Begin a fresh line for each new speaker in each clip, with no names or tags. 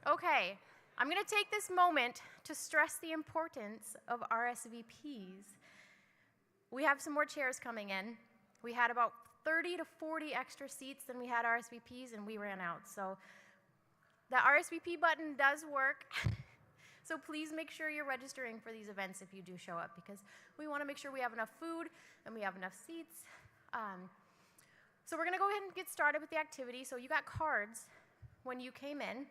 Okay, I'm going to take this moment to stress the importance of RSVPs. We have some more chairs coming in. We had about 30 to 40 extra seats than we had RSVPs, and we ran out. So the RSVP button does work. So please make sure you're registering for these events if you do show up, because we want to make sure we have enough food and we have enough seats. So we're going to go ahead and get started with the activity. So you got cards when you came in.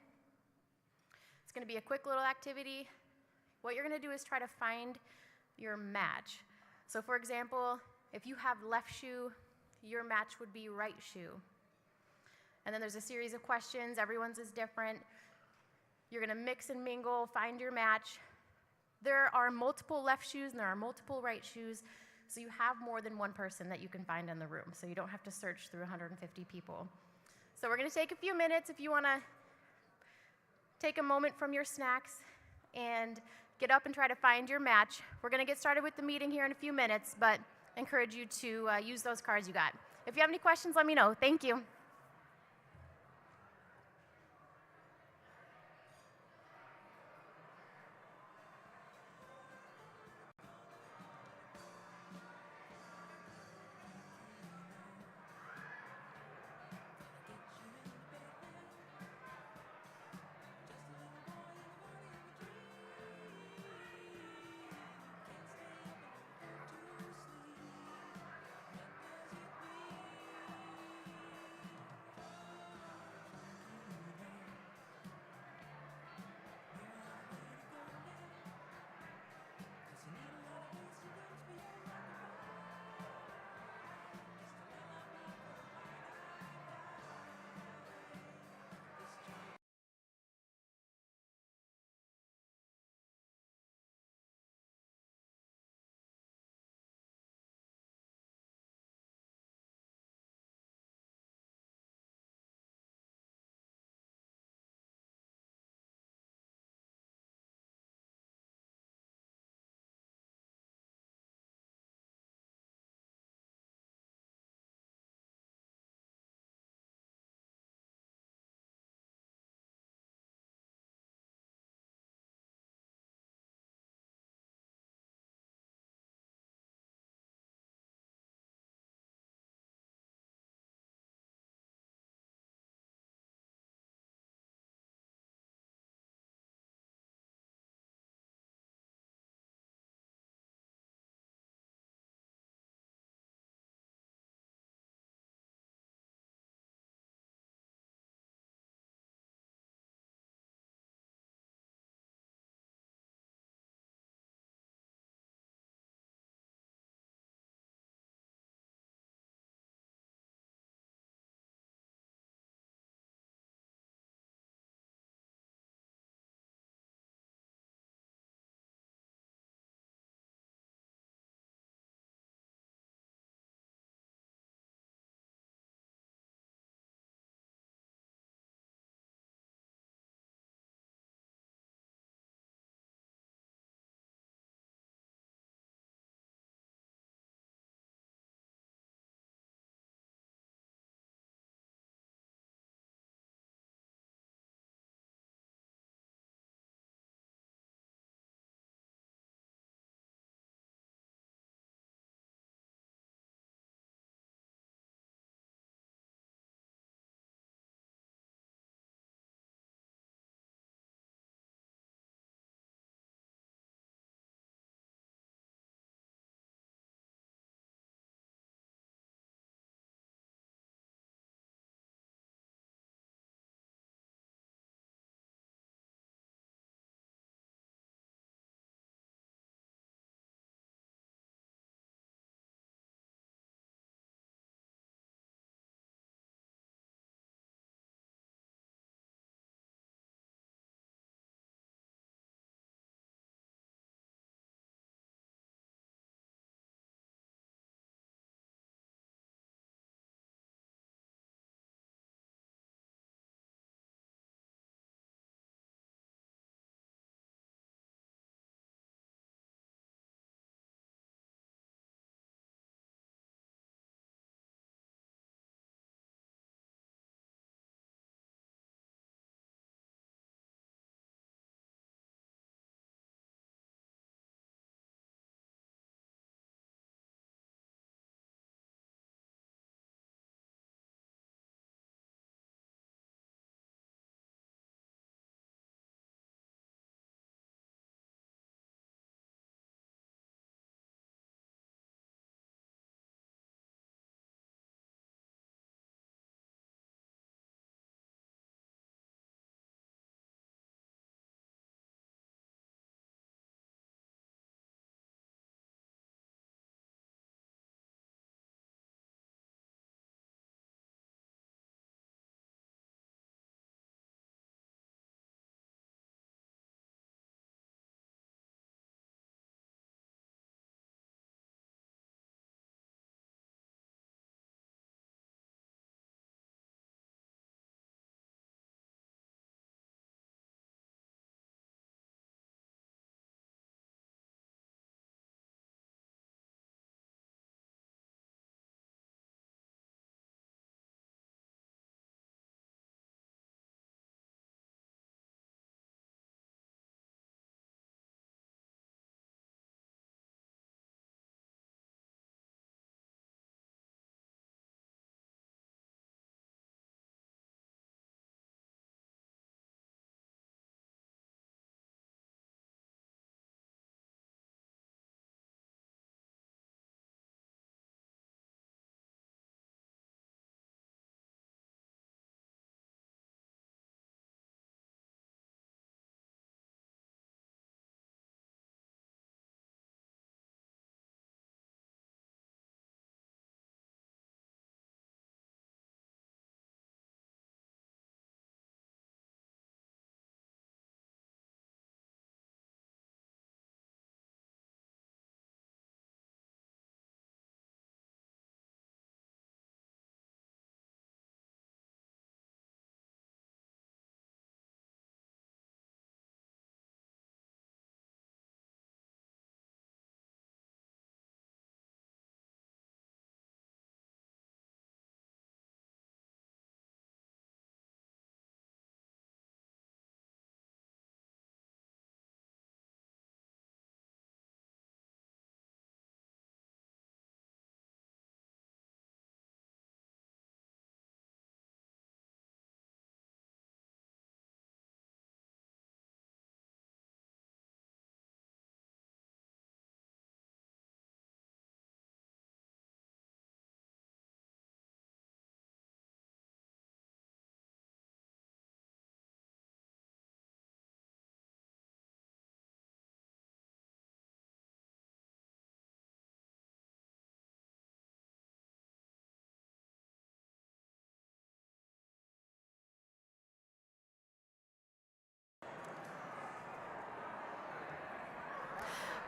It's going to be a quick little activity. What you're going to do is try to find your match. So for example, if you have left shoe, your match would be right shoe. And then there's a series of questions. Everyone's is different. You're going to mix and mingle, find your match. There are multiple left shoes and there are multiple right shoes, so you have more than one person that you can find in the room, so you don't have to search through 150 people. So we're going to take a few minutes if you want to take a moment from your snacks and get up and try to find your match. We're going to get started with the meeting here in a few minutes, but I encourage you to use those cards you got. If you have any questions, let me know. Thank you.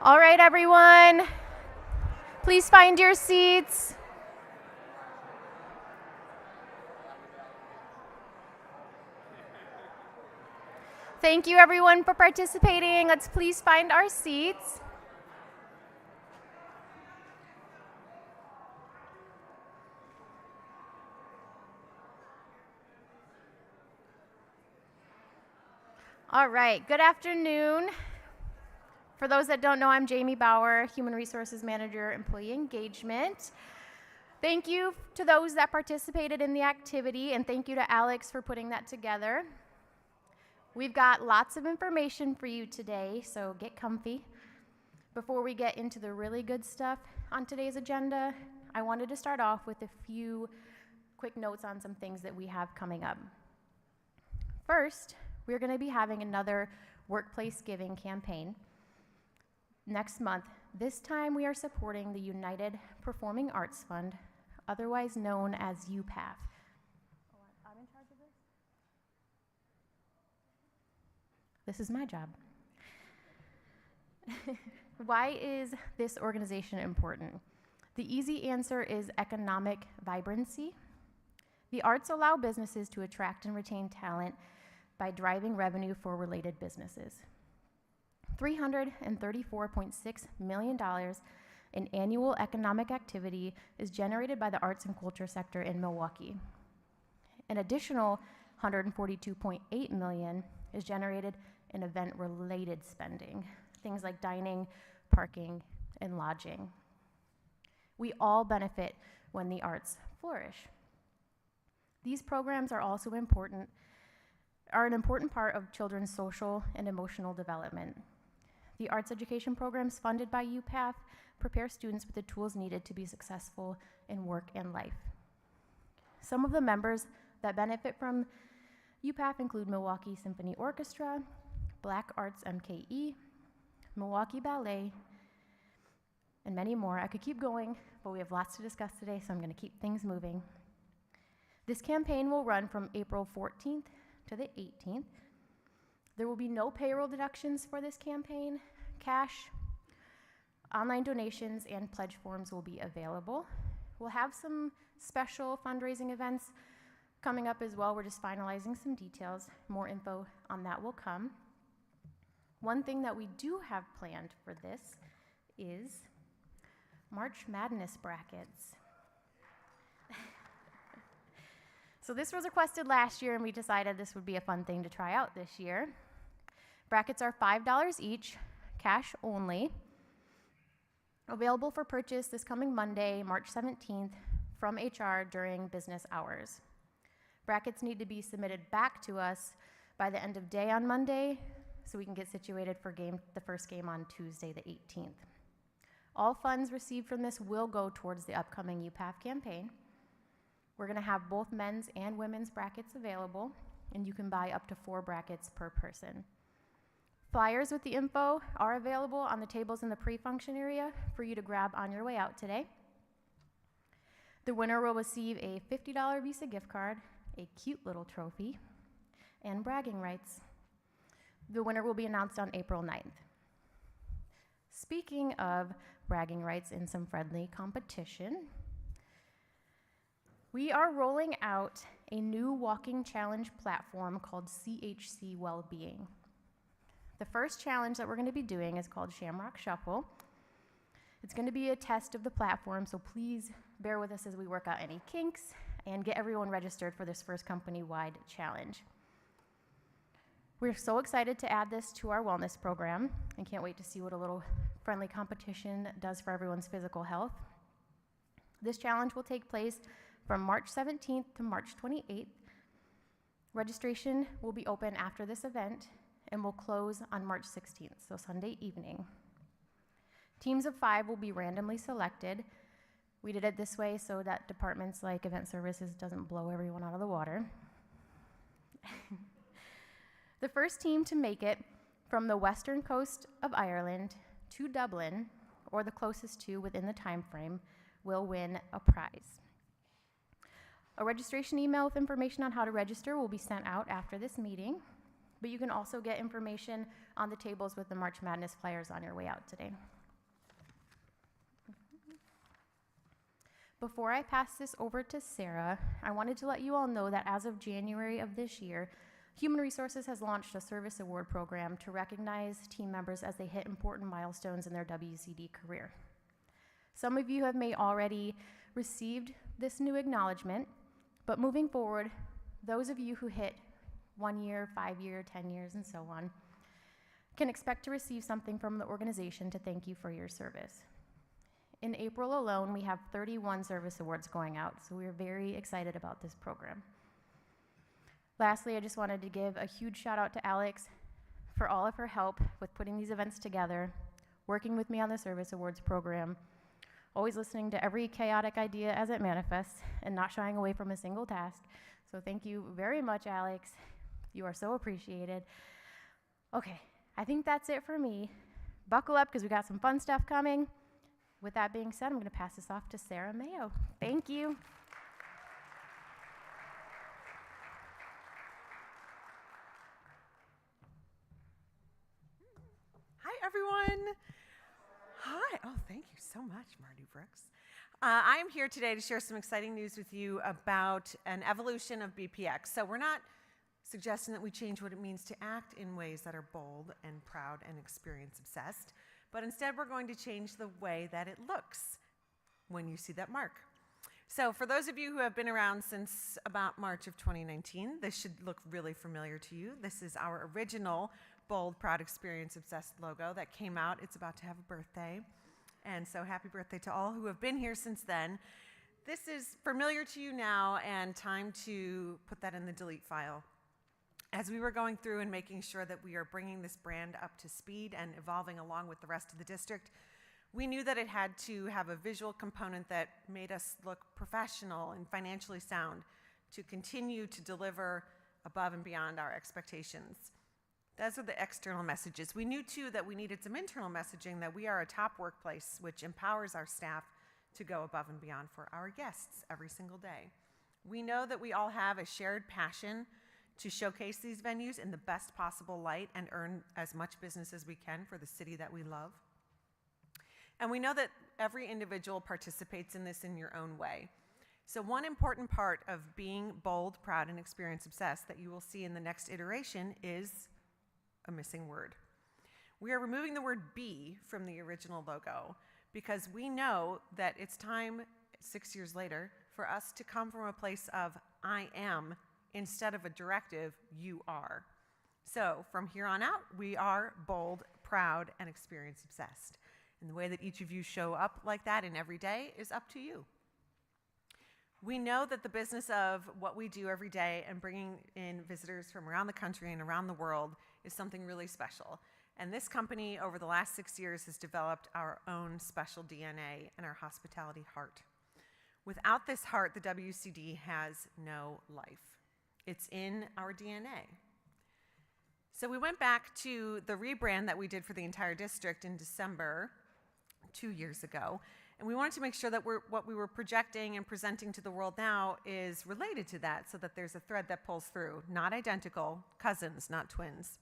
All right, everyone, please find your seats. Thank you, everyone, for participating. Let's please find our seats. All right, good afternoon. For those that don't know, I'm Jamie Bauer, Human Resources Manager, Employee Engagement. Thank you to those that participated in the activity, and thank you to Alex for putting that together. We've got lots of information for you today, so get comfy. Before we get into the really good stuff on today's agenda, I wanted to start off with a few quick notes on some things that we have coming up. First, we're going to be having another workplace giving campaign next month. This time we are supporting the United Performing Arts Fund, otherwise known as UPAF. I'm in charge of this? This is my job. Why is this organization important? The easy answer is economic vibrancy. The arts allow businesses to attract and retain talent by driving revenue for related businesses. $334.6 million in annual economic activity is generated by the arts and culture sector in Milwaukee. An additional $142.8 million is generated in event-related spending, things like dining, parking, and lodging. We all benefit when the arts flourish. These programs are also an important part of children's social and emotional development. The arts education programs funded by UPAF prepare students with the tools needed to be successful in work and life. Some of the members that benefit from UPAF include Milwaukee Symphony Orchestra, Black Arts MKE, Milwaukee Ballet, and many more. I could keep going, but we have lots to discuss today, so I'm going to keep things moving. This campaign will run from April 14th to the 18th. There will be no payroll deductions for this campaign. Cash, online donations, and pledge forms will be available. We'll have some special fundraising events coming up as well. We're just finalizing some details. More info on that will come. One thing that we do have planned for this is March Madness brackets. So this was requested last year, and we decided this would be a fun thing to try out this year. Brackets are $5 each, cash only. Available for purchase this coming Monday, March 17th, from HR during business hours. Brackets need to be submitted back to us by the end of day on Monday, so we can get situated for the first game on Tuesday the 18th. All funds received from this will go towards the upcoming UPAF campaign. We're going to have both men's and women's brackets available, and you can buy up to 4 brackets per person. Flyers with the info are available on the tables in the pre-function area for you to grab on your way out today. The winner will receive a $50 Visa gift card, a cute little trophy, and bragging rights. The winner will be announced on April 9th. Speaking of bragging rights and some friendly competition, we are rolling out a new walking challenge platform called CHC Wellbeing. The first challenge that we're going to be doing is called Shamrock Shuffle. It's going to be a test of the platform, so please bear with us as we work out any kinks and get everyone registered for this first company-wide challenge. We're so excited to add this to our wellness program and can't wait to see what a little friendly competition does for everyone's physical health. This challenge will take place from March 17th to March 28th. Registration will be open after this event and will close on March 16th, so Sunday evening. Teams of 5 will be randomly selected. We did it this way so that departments like event services doesn't blow everyone out of the water. The first team to make it from the western coast of Ireland to Dublin, or the closest to within the time frame, will win a prize. A registration email with information on how to register will be sent out after this meeting. but you can also get information on the tables with the March Madness flyers on your way out today. Before I pass this over to Sarah, I wanted to let you all know that as of January of this year, Human Resources has launched a service award program to recognize team members as they hit important milestones in their WCD career. Some of you may already received this new acknowledgement, but moving forward, those of you who hit 1 year, 5 year, 10 years, and so on, can expect to receive something from the organization to thank you for your service. In April alone, we have 31 service awards going out, so we're very excited about this program. Lastly, I just wanted to give a huge shout out to Alex for all of her help with putting these events together, working with me on the service awards program, always listening to every chaotic idea as it manifests, and not shying away from a single task. So thank you very much, Alex. You are so appreciated. Okay, I think that's it for me. Buckle up because we got some fun stuff coming. With that being said, I'm going to pass this off to Sarah Mayo. Thank you.
Hi, everyone. Hi. Oh, thank you so much, Marty Brooks. I'm here today to share some exciting news with you about an evolution of BPX. So we're not suggesting that we change what it means to act in ways that are bold and proud and experience-obsessed, but instead we're going to change the way that it looks when you see that mark. So for those of you who have been around since about March of 2019, this should look really familiar to you. This is our original bold, proud, experience-obsessed logo that came out. It's about to have a birthday. And so happy birthday to all who have been here since then. This is familiar to you now, and time to put that in the delete file. As we were going through and making sure that we are bringing this brand up to speed and evolving along with the rest of the district, we knew that it had to have a visual component that made us look professional and financially sound to continue to deliver above and beyond our expectations. Those are the external messages. We knew, too, that we needed some internal messaging, that we are a top workplace which empowers our staff to go above and beyond for our guests every single day. We know that we all have a shared passion to showcase these venues in the best possible light and earn as much business as we can for the city that we love. And we know that every individual participates in this in your own way. So one important part of being bold, proud, and experience-obsessed that you will see in the next iteration is a missing word. We are removing the word be from the original logo because we know that it's time, 6 years later, for us to come from a place of I am instead of a directive, you are. So from here on out, we are bold, proud, and experience-obsessed. And the way that each of you show up like that in every day is up to you. We know that the business of what we do every day and bringing in visitors from around the country and around the world is something really special. And this company, over the last 6 years, has developed our own special DNA and our hospitality heart. Without this heart, the WCD has no life. It's in our DNA. So we went back to the rebrand that we did for the entire district in December 2 years ago, and we wanted to make sure that what we were projecting and presenting to the world now is related to that, so that there's a thread that pulls through. Not identical, cousins, not twins.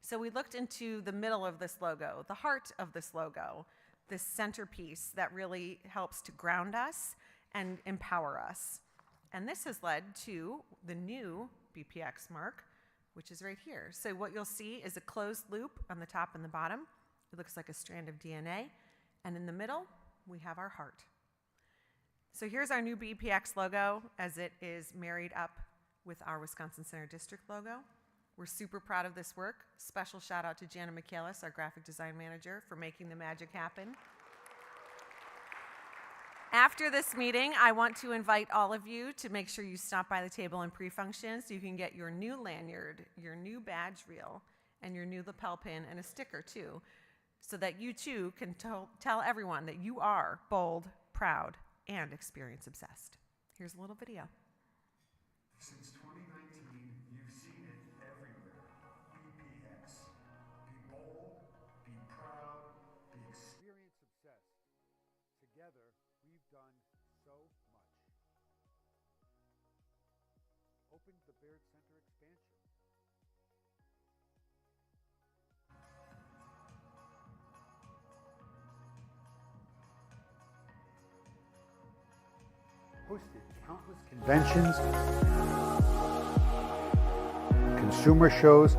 So we looked into the middle of this logo, the heart of this logo, this centerpiece that really helps to ground us and empower us. And this has led to the new BPX mark, which is right here. So what you'll see is a closed loop on the top and the bottom. It looks like a strand of DNA. And in the middle, we have our heart. So here's our new BPX logo as it is married up with our Wisconsin Center District logo. We're super proud of this work. Special shout out to Jana Michaelis, our graphic design manager, for making the magic happen. After this meeting, I want to invite all of you to make sure you stop by the table in pre-function so you can get your new lanyard, your new badge reel, and your new lapel pin and a sticker too, so that you too can tell everyone that you are bold, proud, and experience-obsessed. Here's a little video.
Since 2019, you've seen it everywhere. BPX. Be bold, be proud, be experience-obsessed. Together, we've done so much. Opened the Baird Center expansion. hosted countless conventions, consumer shows,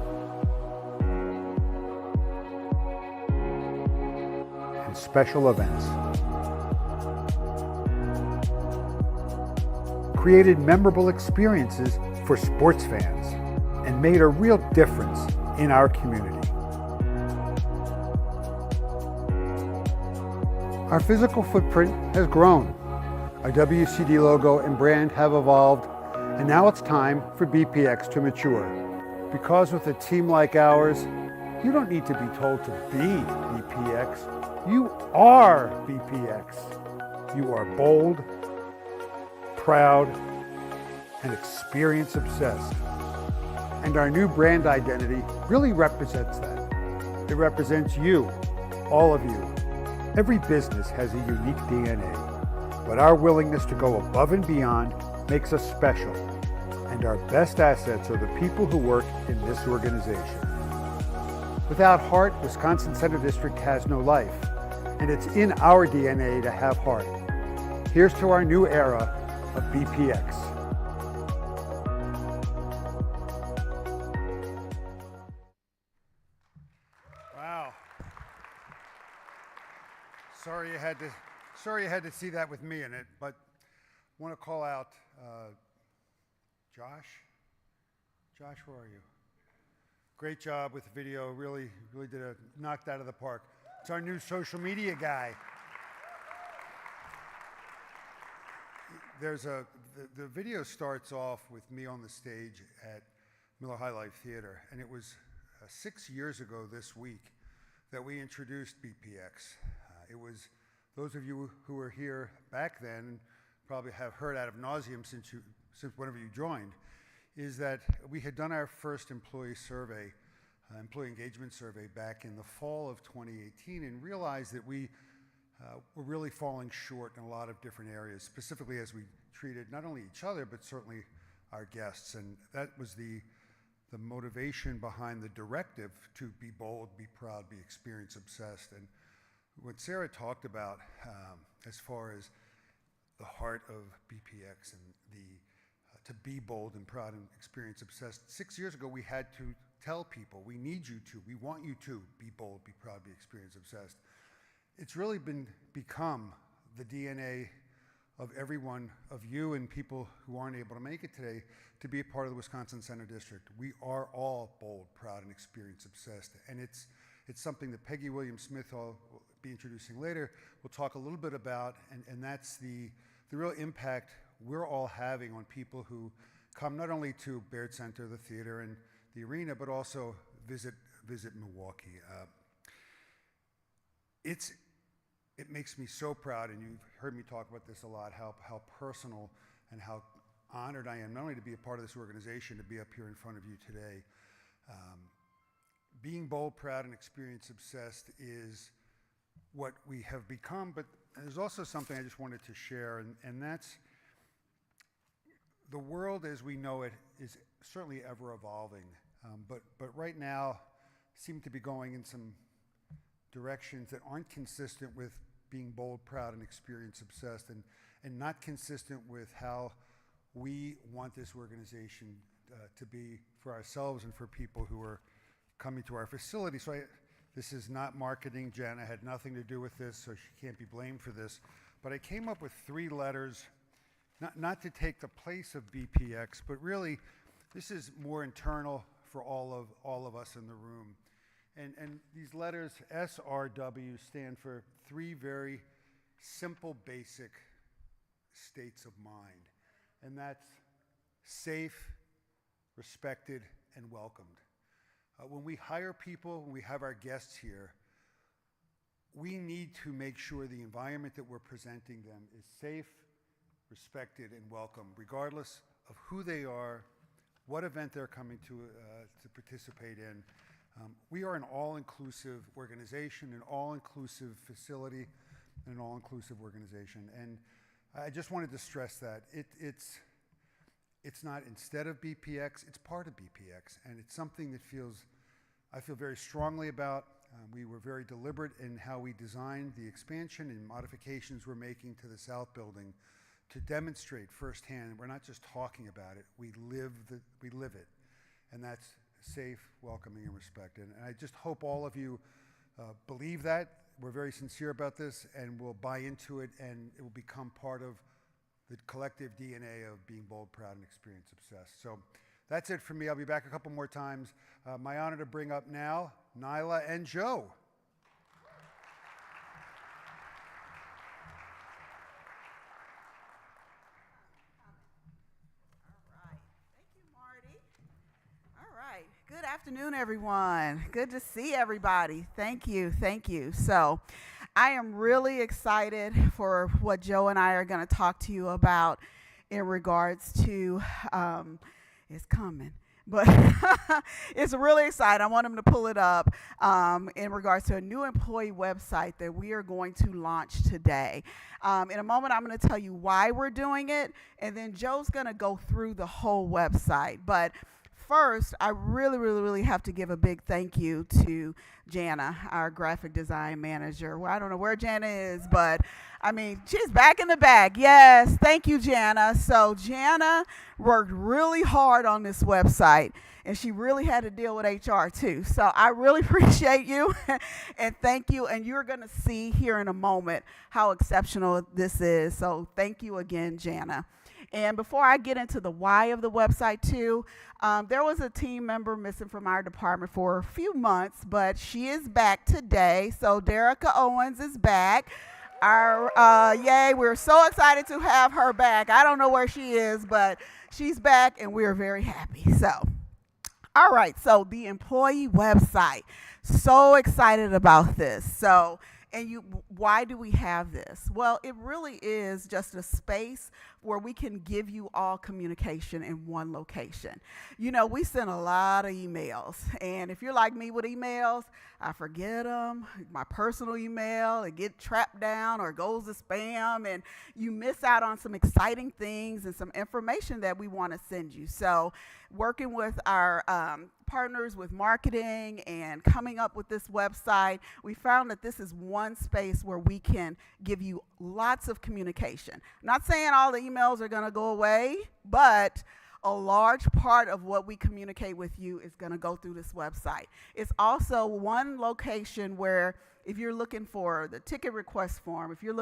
and special events. Created memorable experiences for sports fans and made a real difference in our community. Our physical footprint has grown. Our WCD logo and brand have evolved, and now it's time for BPX to mature. Because with a team like ours, you don't need to be told to be BPX. You are BPX. You are bold, proud, and experience obsessed. And our new brand identity really represents that. It represents you, all of you. Every business has a unique DNA, but our willingness to go above and beyond makes us special. And our best assets are the people who work in this organization. Without heart, Wisconsin Center District has no life, and it's in our DNA to have heart. Here's to our new era of BPX. Wow. Sorry you had to see that with me in it, but I want to call out Josh. Josh, where are you? Great job with the video. Really knocked out of the park. It's our new social media guy. The video starts off with me on the stage at Miller High Life Theater, and it was 6 years ago this week that we introduced BPX. It was those of you who were here back then probably have heard ad nauseum since whenever you joined, is that we had done our first employee survey, employee engagement survey back in the fall of 2018, and realized that we were really falling short in a lot of different areas, specifically as we treated not only each other, but certainly our guests. And that was the motivation behind the directive to be bold, be proud, be experience obsessed. And what Sarah talked about as far as the heart of BPX and to be bold and proud and experience obsessed. 6 years ago, we had to tell people, we need you to, we want you to be bold, be proud, be experience obsessed. It's really become the DNA of every one of you and people who aren't able to make it today to be a part of the Wisconsin Center District. We are all bold, proud, and experience obsessed. And it's something that Peggy Williams-Smith will be introducing later. We'll talk a little bit about, and that's the real impact we're all having on people who come not only to Baird Center, the theater, and the arena, but also visit Milwaukee. It makes me so proud, and you've heard me talk about this a lot, how personal and how honored I am not only to be a part of this organization, to be up here in front of you today. Being bold, proud, and experience obsessed is what we have become, but there's also something I just wanted to share, and that's the world as we know it is certainly ever evolving, but right now seem to be going in some directions that aren't consistent with being bold, proud, and experience obsessed, and not consistent with how we want this organization to be for ourselves and for people who are coming to our facility. So this is not marketing. Jana had nothing to do with this, so she can't be blamed for this. But I came up with 3 letters, not to take the place of BPX, but really this is more internal for all of us in the room. And these letters, SRW, stand for 3 very simple, basic states of mind. And that's safe, respected, and welcomed. When we hire people, when we have our guests here, we need to make sure the environment that we're presenting them is safe, respected, and welcome, regardless of who they are, what event they're coming to participate in. We are an all-inclusive organization, an all-inclusive facility, and an all-inclusive organization. And I just wanted to stress that. It's not instead of BPX, it's part of BPX. And it's something that I feel very strongly about. We were very deliberate in how we designed the expansion and modifications we're making to the South Building to demonstrate firsthand. We're not just talking about it, we live it. And that's safe, welcoming, and respected. And I just hope all of you believe that. We're very sincere about this, and will buy into it, and it will become part of the collective DNA of being bold, proud, and experience obsessed. So that's it for me. I'll be back a couple more times. My honor to bring up now Nyla and Joe.
Good afternoon, everyone. Good to see everybody. Thank you. Thank you. So I am really excited for what Joe and I are going to talk to you about in regards to, it's coming, but it's really exciting. I want him to pull it up in regards to a new employee website that we are going to launch today. In a moment, I'm going to tell you why we're doing it, and then Joe's going to go through the whole website. But first, I really have to give a big thank you to Jana, our graphic design manager. Well, I don't know where Jana is, but I mean, she's back in the bag. Yes, thank you, Jana. So Jana worked really hard on this website, and she really had to deal with HR too. So I really appreciate you, and thank you. And you're going to see here in a moment how exceptional this is. So thank you again, Jana. And before I get into the why of the website too, there was a team member missing from our department for a few months, but she is back today. So Derica Owens is back. Yay, we're so excited to have her back. I don't know where she is, but she's back and we're very happy. So, all right, so the employee website. So excited about this. So, why do we have this? Well, it really is just a space where we can give you all communication in one location. You know, we send a lot of emails, and if you're like me with emails, I forget them, my personal email, it gets trapped down or goes to spam, and you miss out on some exciting things and some information that we want to send you. So working with our partners with marketing and coming up with this website, we found that this is one space where we can give you lots of communication. I'm not saying all the emails are going to go away, but a large part of what we communicate with you is going to go through this website. It's also one location where if you're looking for the ticket request form, if you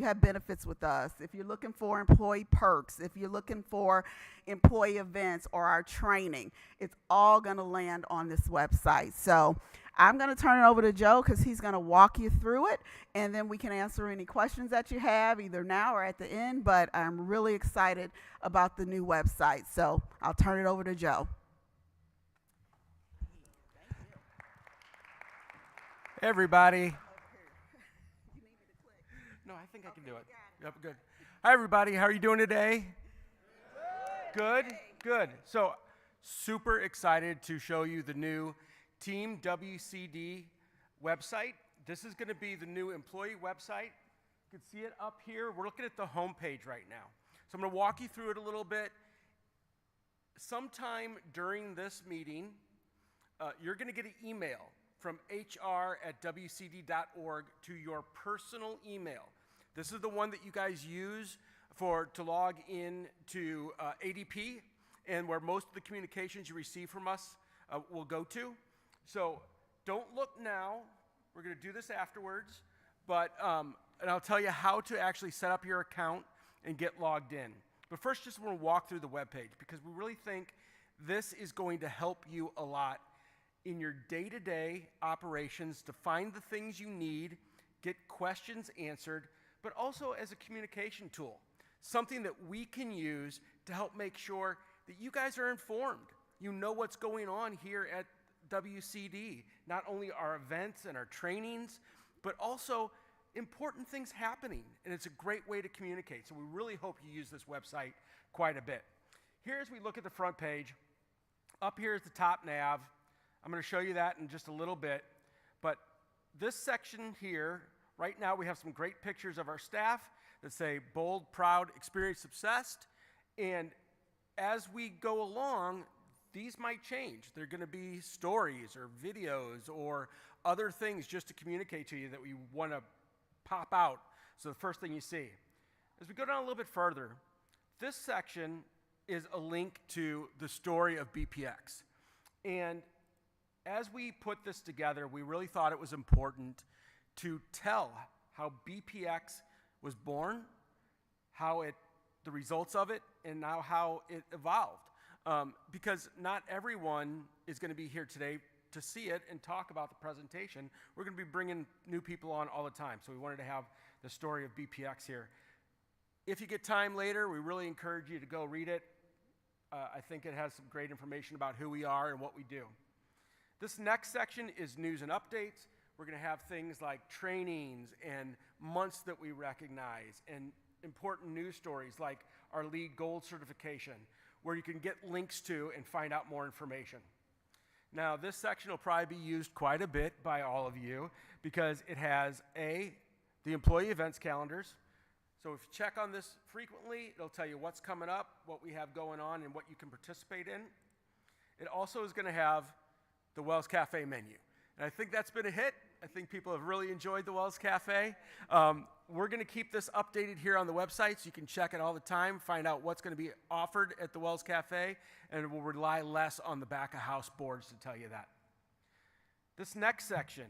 have benefits with us, if you're looking for employee perks, if you're looking for employee events or our training, it's all going to land on this website. So I'm going to turn it over to Joe because he's going to walk you through it, and then we can answer any questions that you have either now or at the end. But I'm really excited about the new website. So I'll turn it over to Joe.
Hey everybody. No, I think I can do it. Yep, good. Hi everybody, how are you doing today? Good, good. So super excited to show you the new Team WCD website. This is going to be the new employee website. You can see it up here. We're looking at the home page right now. So I'm going to walk you through it a little bit. Sometime during this meeting, you're going to get an email from hr@wcd.org to your personal email. This is the one that you guys use to log in to ADP, and where most of the communications you receive from us will go to. So don't look now. We're going to do this afterwards, but and I'll tell you how to actually set up your account and get logged in. But first, just want to walk through the webpage because we really think this is going to help you a lot in your day-to-day operations to find the things you need, get questions answered, but also as a communication tool, something that we can use to help make sure that you guys are informed. You know what's going on here at WCD, not only our events and our trainings, but also important things happening, and it's a great way to communicate. So we really hope you use this website quite a bit. Here, as we look at the front page, up here is the top nav. I'm going to show you that in just a little bit, but this section here, right now we have some great pictures of our staff that say bold, proud, experience obsessed, and as we go along, these might change. They're going to be stories or videos or other things just to communicate to you that we want to pop out. So the first thing you see. As we go down a little bit further, this section is a link to the story of BPX. And as we put this together, we really thought it was important to tell how BPX was born, the results of it, and now how it evolved. Because not everyone is going to be here today to see it and talk about the presentation. We're going to be bringing new people on all the time, so we wanted to have the story of BPX here. If you get time later, we really encourage you to go read it. I think it has some great information about who we are and what we do. This next section is news and updates. We're going to have things like trainings and months that we recognize and important news stories like our LEED Gold certification, where you can get links to and find out more information. Now, this section will probably be used quite a bit by all of you because it has the employee events calendars. So if you check on this frequently, it'll tell you what's coming up, what we have going on, and what you can participate in. It also is going to have the Wells Cafe menu. And I think that's been a hit. I think people have really enjoyed the Wells Cafe. We're going to keep this updated here on the website so you can check it all the time, find out what's going to be offered at the Wells Cafe, and it will rely less on the back of house boards to tell you that. This next section,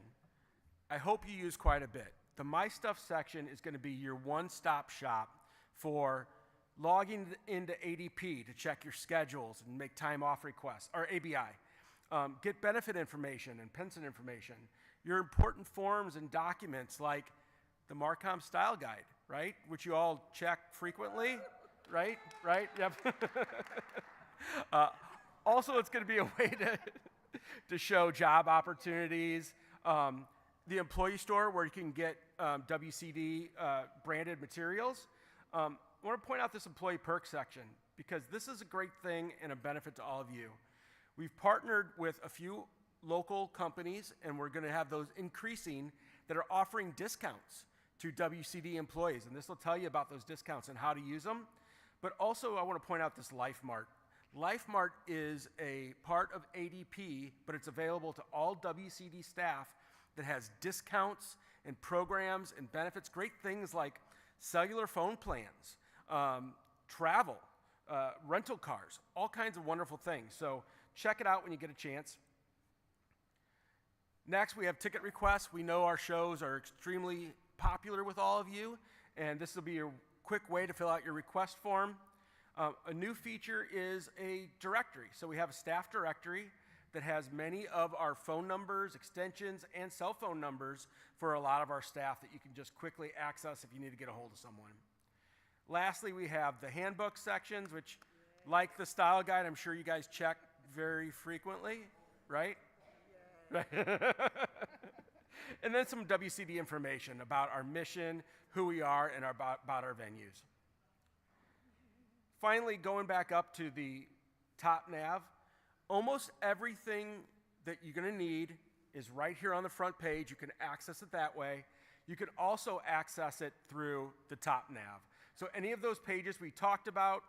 I hope you use quite a bit. The My Stuff section is going to be your one-stop shop for logging into ADP to check your schedules and make time off requests, or ABI. Get benefit information and pension information, your important forms and documents like the Marcom Style Guide, right? Which you all check frequently, right? Right? Yep. Also, it's going to be a way to show job opportunities. The employee store where you can get WCD branded materials. I want to point out this employee perks section because this is a great thing and a benefit to all of you. We've partnered with a few local companies, and we're going to have those increasing that are offering discounts to WCD employees. And this will tell you about those discounts and how to use them. But also, I want to point out this LifeMart. LifeMart is a part of ADP, but it's available to all WCD staff that has discounts and programs and benefits, great things like cellular phone plans, travel, rental cars, all kinds of wonderful things. So check it out when you get a chance. Next, we have ticket requests. We know our shows are extremely popular with all of you, and this will be a quick way to fill out your request form. A new feature is a directory. So we have a staff directory that has many of our phone numbers, extensions, and cell phone numbers for a lot of our staff that you can just quickly access if you need to get a hold of someone. Lastly, we have the handbook sections, which, like the style guide, I'm sure you guys check very frequently, right? Right. And then some WCD information about our mission, who we are, and about our venues. Finally, going back up to the top nav, almost everything that you're going to need is right here on the front page. You can access it that way. You can also access it through the top nav. So any of those pages we talked about,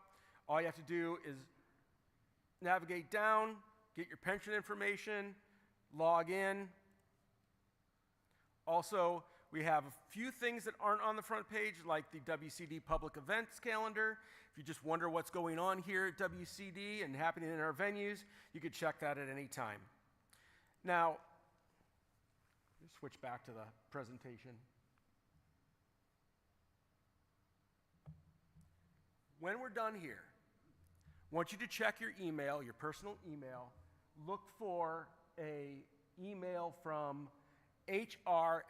all you have to do is navigate down, get your pension information, log in. Also, we have a few things that aren't on the front page, like the WCD public events calendar. If you just wonder what's going on here at WCD and happening in our venues, you can check that at any time. Now, let's switch back to the presentation. When we're done here, I want you to check your email, your personal email. Look for an email from hr@wcd.org.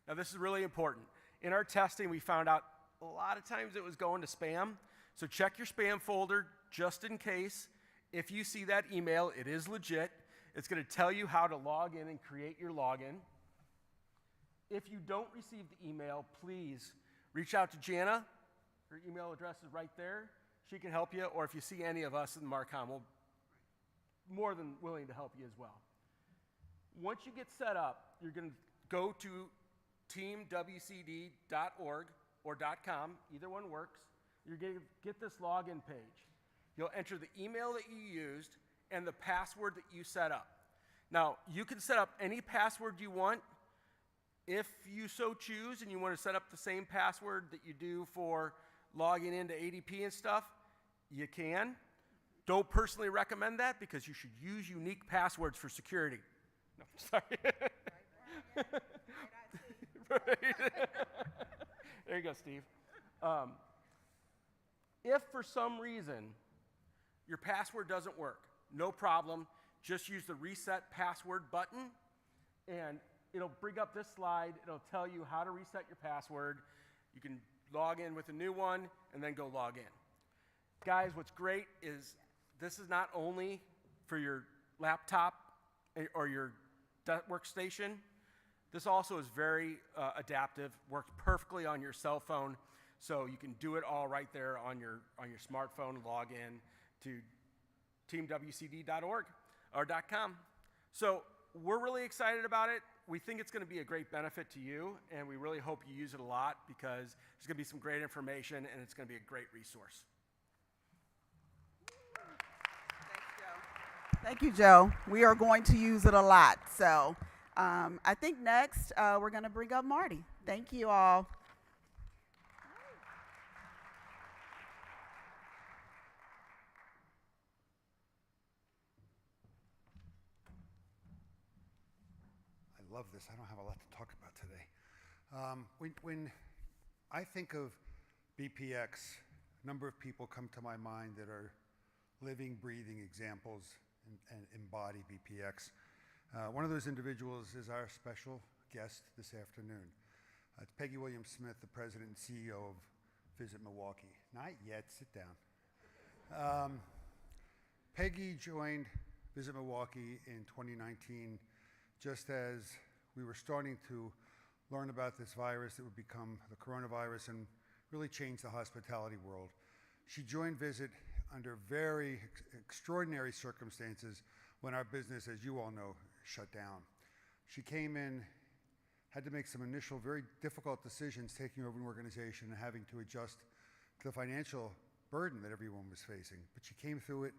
Now, this is really important. In our testing, we found out a lot of times it was going to spam. So check your spam folder just in case. If you see that email, it is legit. It's going to tell you how to log in and create your login. If you don't receive the email, please reach out to Jana. Her email address is right there. She can help you. Or if you see any of us in Marcom, we'll more than willing to help you as well. Once you get set up, you're going to go to teamwcd.org or .com. Either one works. You're going to get this login page. You'll enter the email that you used and the password that you set up. Now, you can set up any password you want. If you so choose and you want to set up the same password that you do for logging into ADP and stuff, you can. Don't personally recommend that because you should use unique passwords for security. No, sorry. Right. There you go, Steve. If for some reason your password doesn't work, no problem. Just use the reset password button and it'll bring up this slide. It'll tell you how to reset your password. You can log in with a new one and then go log in. Guys, what's great is this is not only for your laptop or your workstation. This also is very adaptive, works perfectly on your cell phone, so you can do it all right there on your smartphone. Log in to teamwcd.org or .com. So we're really excited about it. We think it's going to be a great benefit to you, and we really hope you use it a lot because there's going to be some great information, and it's going to be a great resource.
Thank you, Joe. We are going to use it a lot. So I think next we're going to bring up Marty. Thank you all.
I love this. I don't have a lot to talk about today. When I think of BPX, a number of people come to my mind that are living, breathing examples and embody BPX. One of those individuals is our special guest this afternoon. It's Peggy Williams-Smith, the president and CEO of Visit Milwaukee. Not yet, sit down. Peggy joined Visit Milwaukee in 2019, just as we were starting to learn about this virus that would become the coronavirus and really change the hospitality world. She joined Visit under very extraordinary circumstances when our business, as you all know, shut down. She came in, had to make some initial very difficult decisions taking over an organization and having to adjust to the financial burden that everyone was facing. But she came through it.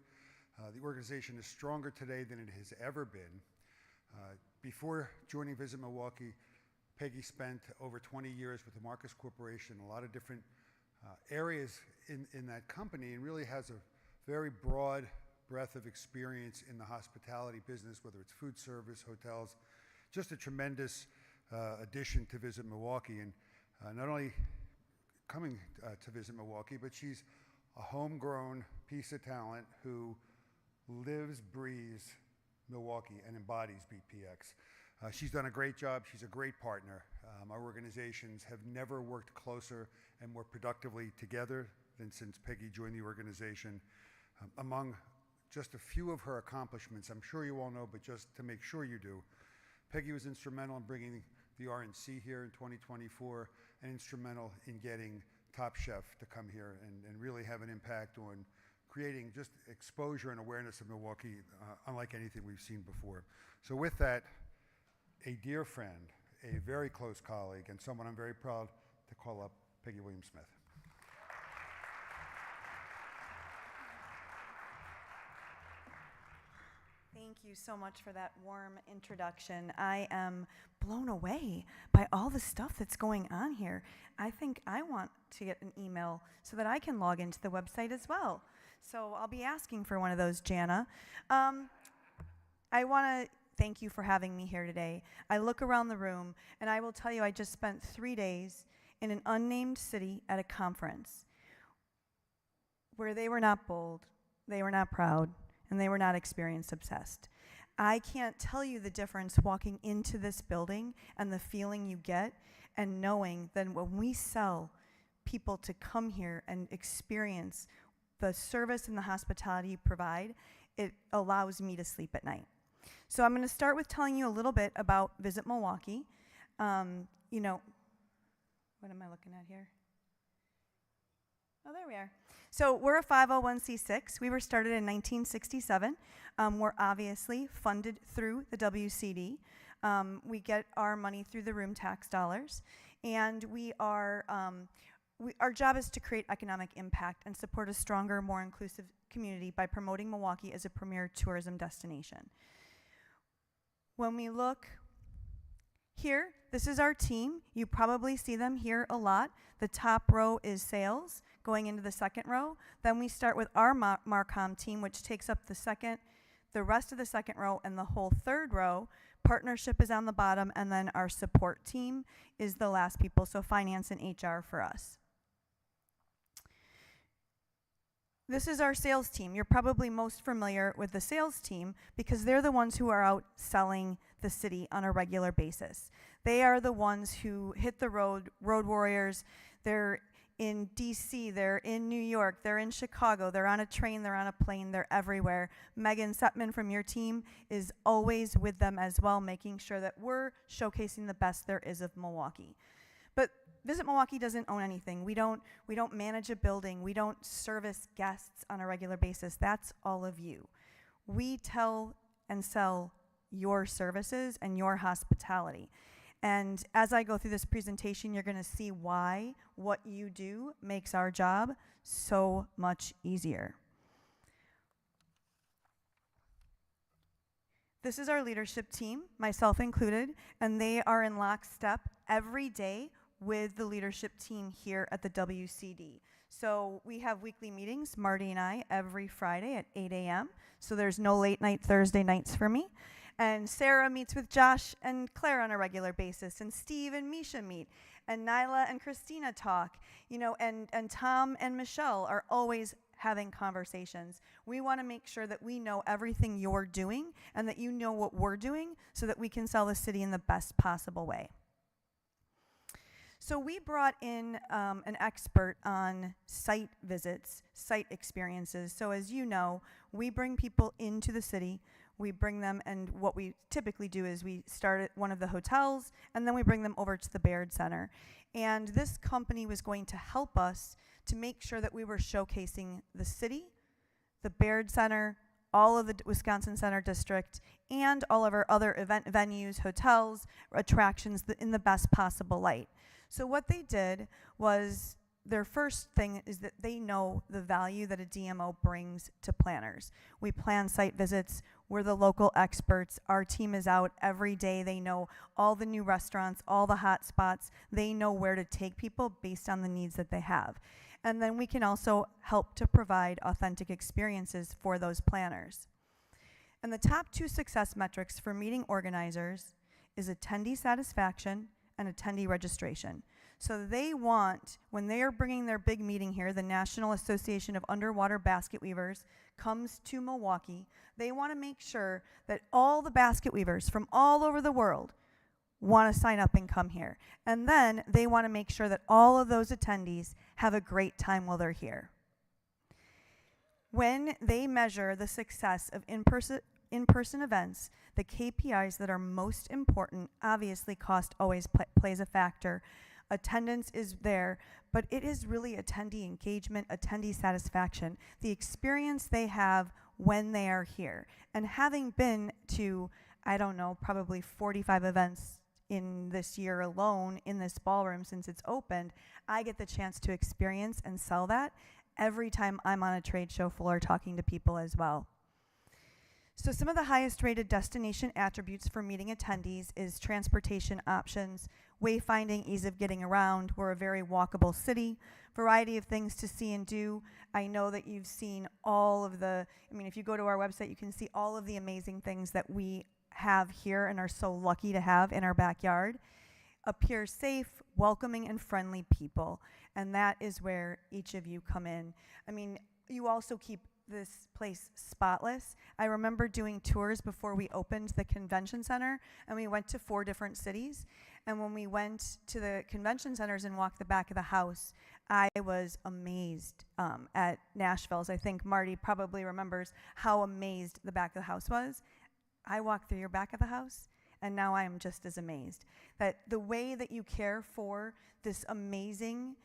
The organization is stronger today than it has ever been. Before joining Visit Milwaukee, Peggy spent over 20 years with the Marcus Corporation, a lot of different areas in that company, and really has a very broad breadth of experience in the hospitality business, whether it's food service, hotels, just a tremendous addition to Visit Milwaukee. And not only coming to Visit Milwaukee, but she's a homegrown piece of talent who lives, breathes Milwaukee and embodies BPX. She's done a great job. She's a great partner. Our organizations have never worked closer and more productively together than since Peggy joined the organization. Among just a few of her accomplishments, I'm sure you all know, but just to make sure you do, Peggy was instrumental in bringing the RNC here in 2024 and instrumental in getting Top Chef to come here and really have an impact on creating just exposure and awareness of Milwaukee unlike anything we've seen before. So with that, a dear friend, a very close colleague, and someone I'm very proud to call up, Peggy Williams-Smith.
Thank you so much for that warm introduction. I am blown away by all the stuff that's going on here. I think I want to get an email so that I can log into the website as well. So I'll be asking for one of those, Jana. I want to thank you for having me here today. I look around the room, and I will tell you I just spent 3 days in an unnamed city at a conference where they were not bold, they were not proud, and they were not experience obsessed. I can't tell you the difference walking into this building and the feeling you get and knowing that when we sell people to come here and experience the service and the hospitality you provide, it allows me to sleep at night. So I'm going to start with telling you a little bit about Visit Milwaukee. You know, what am I looking at here? Oh, there we are. So we're a 501c6. We were started in 1967. We're obviously funded through the WCD. We get our money through the room tax dollars. And we are, our job is to create economic impact and support a stronger, more inclusive community by promoting Milwaukee as a premier tourism destination. When we look Here, this is our team. You probably see them here a lot. The top row is sales, going into the second row. Then we start with our Marcom team, which takes up the rest of the second row and the whole third row. Partnership is on the bottom, and then our support team is the last people, so finance and HR for us. This is our sales team. You're probably most familiar with the sales team because they're the ones who are out selling the city on a regular basis. They are the ones who hit the road warriors. They're in DC, they're in New York, they're in Chicago, they're on a train, they're on a plane, they're everywhere. Megan Setman from your team is always with them as well, making sure that we're showcasing the best there is of Milwaukee. But Visit Milwaukee doesn't own anything. We don't manage a building. We don't service guests on a regular basis. That's all of you. We tell and sell your services and your hospitality. And as I go through this presentation, you're going to see why what you do makes our job so much easier. This is our leadership team, myself included, and they are in lockstep every day with the leadership team here at the WCD. So we have weekly meetings, Marty and I, every Friday at 8 a.m. So there's no late night Thursday nights for me. And Sarah meets with Josh and Claire on a regular basis, and Steve and Misha meet, and Nyla and Christina talk, and Tom and Michelle are always having conversations. We want to make sure that we know everything you're doing and that you know what we're doing so that we can sell the city in the best possible way. So we brought in an expert on site visits, site experiences. So as you know, we bring people into the city. We bring them, and what we typically do is we start at one of the hotels, and then we bring them over to the Baird Center. And this company was going to help us to make sure that we were showcasing the city, the Baird Center, all of the Wisconsin Center District, and all of our other event venues, hotels, attractions in the best possible light. So what they did was, their first thing is that they know the value that a DMO brings to planners. We plan site visits. We're the local experts. Our team is out every day. They know all the new restaurants, all the hot spots. They know where to take people based on the needs that they have. And then we can also help to provide authentic experiences for those planners. And the top two success metrics for meeting organizers is attendee satisfaction and attendee registration. So they want, when they are bringing their big meeting here, the National Association of Underwater Basket Weavers comes to Milwaukee, they want to make sure that all the basket weavers from all over the world want to sign up and come here. And then they want to make sure that all of those attendees have a great time while they're here. When they measure the success of in-person events, the KPIs that are most important, obviously cost always plays a factor. Attendance is there, but it is really attendee engagement, attendee satisfaction, the experience they have when they are here. And having been to, I don't know, probably 45 events in this year alone in this ballroom since it's opened, I get the chance to experience and sell that every time I'm on a trade show floor talking to people as well. So some of the highest rated destination attributes for meeting attendees is transportation options, wayfinding, ease of getting around. We're a very walkable city, variety of things to see and do. I know that you've seen all of if you go to our website, you can see all of the amazing things that we have here and are so lucky to have in our backyard. Appear safe, welcoming, and friendly people. And that is where each of you come in. You also keep this place spotless. I remember doing tours before we opened the convention center, and we went to 4 different cities. And when we went to the convention centers and walked the back of the house, I was amazed at Nashville's. I think Marty probably remembers how amazed the back of the house was. I walked through your back of the house, and now I am just as amazed that the way that you care for this amazing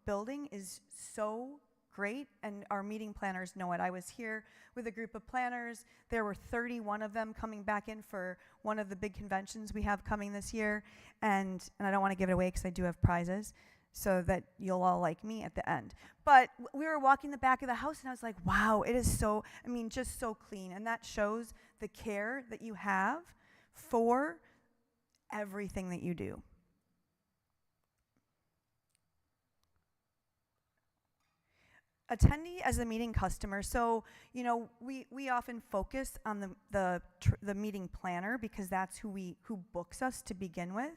building is so great, and our meeting planners know it. I was here with a group of planners. There were 31 of them coming back in for one of the big conventions we have coming this year, and I don't want to give it away because I do have prizes so that you'll all like me at the end. But we were walking the back of the house, and I was like, wow, it is so, just so clean, and that shows the care that you have for everything that you do. Attendee as a meeting customer. So, you know, we often focus on the meeting planner because that's who books us to begin with.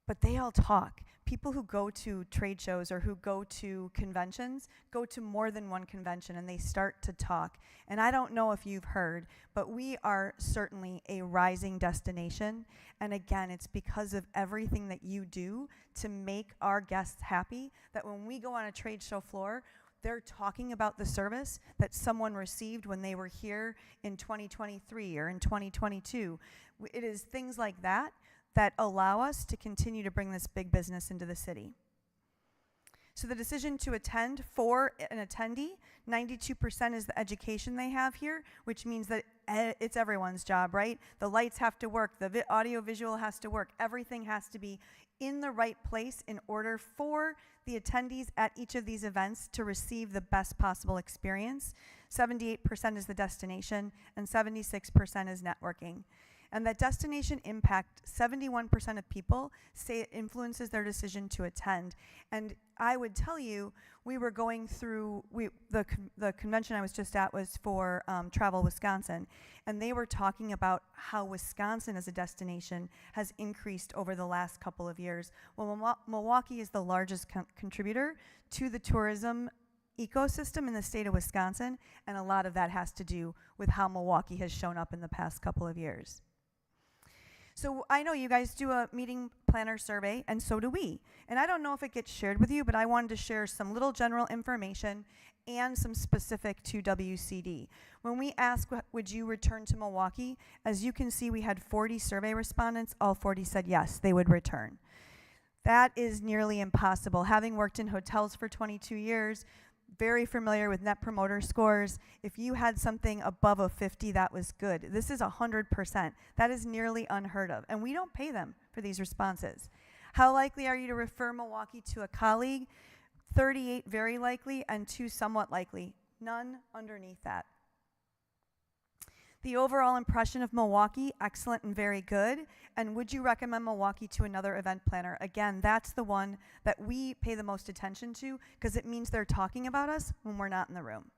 But they all talk. People who go to trade shows or who go to conventions go to more than one convention and they start to talk. And I don't know if you've heard, but we are certainly a rising destination. And again, it's because of everything that you do to make our guests happy that when we go on a trade show floor, they're talking about the service that someone received when they were here in 2023 or in 2022. It is things like that that allow us to continue to bring this big business into the city. So the decision to attend for an attendee, 92% is the education they have here, which means that it's everyone's job, right? The lights have to work, the audio visual has to work, everything has to be in the right place in order for the attendees at each of these events to receive the best possible experience. 78% is the destination, and 76% is networking. And that destination impact, 71% of people say it influences their decision to attend. And I would tell you, we were going through, the convention I was just at was for Travel Wisconsin, and they were talking about how Wisconsin as a destination has increased over the last couple of years. Well, Milwaukee is the largest contributor to the tourism ecosystem in the state of Wisconsin, and a lot of that has to do with how Milwaukee has shown up in the past couple of years. So I know you guys do a meeting planner survey, and so do we. And I don't know if it gets shared with you, but I wanted to share some little general information and some specific to WCD. When we asked, would you return to Milwaukee, as you can see, we had 40 survey respondents. All 40 said yes, they would return. That is nearly impossible. Having worked in hotels for 22 years, very familiar with net promoter scores. If you had something above a 50, that was good. This is 100%. That is nearly unheard of. And we don't pay them for these responses. How likely are you to refer Milwaukee to a colleague? 38 very likely, and 2 somewhat likely. None underneath that. The overall impression of Milwaukee, excellent and very good. And would you recommend Milwaukee to another event planner? Again, that's the one that we pay the most attention to because it means they're talking about us when we're not in the room.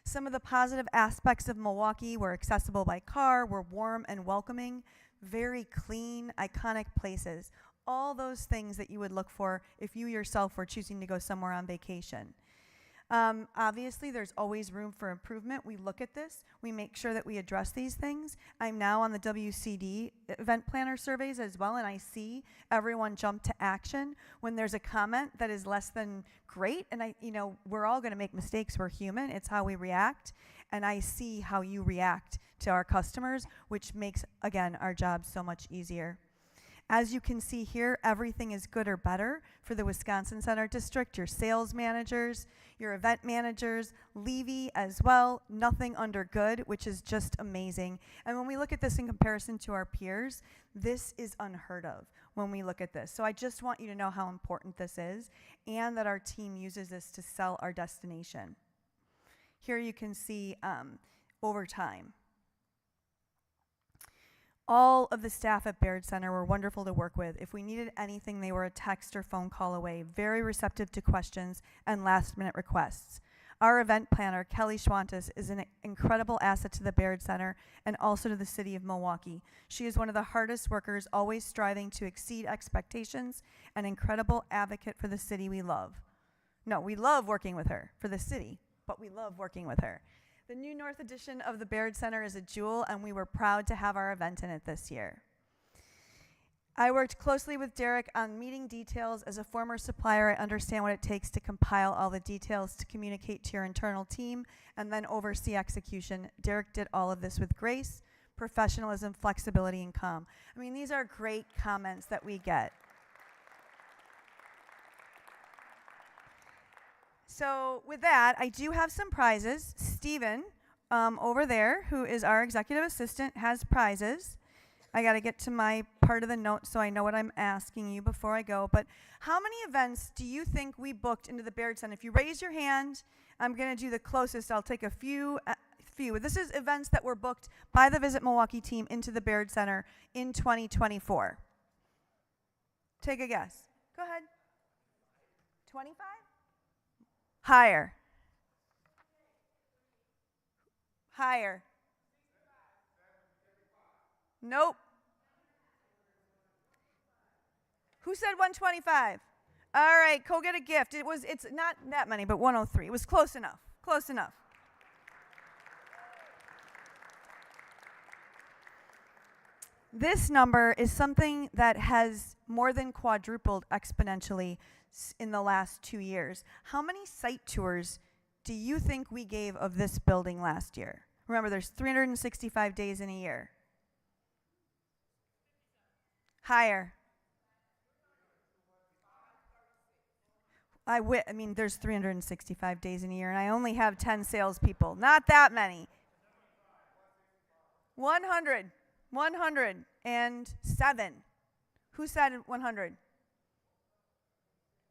Some of the positive aspects of Milwaukee were accessible by car, were warm and welcoming, very clean, iconic places. All those things that you would look for if you yourself were choosing to go somewhere on vacation. Obviously, there's always room for improvement. We look at this. We make sure that we address these things. I'm now on the WCD event planner surveys as well, and I see everyone jump to action when there's a comment that is less than great. And we're all going to make mistakes. We're human. It's how we react. And I see how you react to our customers, which makes, again, our job so much easier. As you can see here, everything is good or better for the Wisconsin Center District, your sales managers, your event managers, Levy as well, nothing under good, which is just amazing. And when we look at this in comparison to our peers, this is unheard of when we look at this. So I just want you to know how important this is and that our team uses this to sell our destination. Here you can see over time. All of the staff at Baird Center were wonderful to work with. If we needed anything, they were a text or phone call away, very receptive to questions and last-minute requests. Our event planner, Kelly Schwantes, is an incredible asset to the Baird Center and also to the city of Milwaukee. She is one of the hardest workers, always striving to exceed expectations, an incredible advocate for the city we love. No, we love working with her for the city, but we love working with her. The new North edition of the Baird Center is a jewel, and we were proud to have our event in it this year. I worked closely with Derek on meeting details. As a former supplier, I understand what it takes to compile all the details to communicate to your internal team and then oversee execution. Derek did all of this with grace, professionalism, flexibility, and calm. I mean, these are great comments that we get. So with that, I do have some prizes. Steven, over there, who is our executive assistant, has prizes. I got to get to my part of the note so I know what I'm asking you before I go. But how many events do you think we booked into the Baird Center? If you raise your hand, I'm going to do the closest. I'll take a few few. This is events that were booked by the Visit Milwaukee team into the Baird Center in 2024. Take a guess. Go ahead. 25? Higher. Higher. Nope. Who said 125? All right, go get a gift. It's not that many, but 103. It was close enough. Close enough. This number is something that has more than quadrupled exponentially in the last 2 years. How many site tours do you think we gave of this building last year? Remember, there's 365 days in a year. Higher. I mean, there's 365 days in a year, and I only have 10 salespeople. Not that many. 100. 107. Who said 100?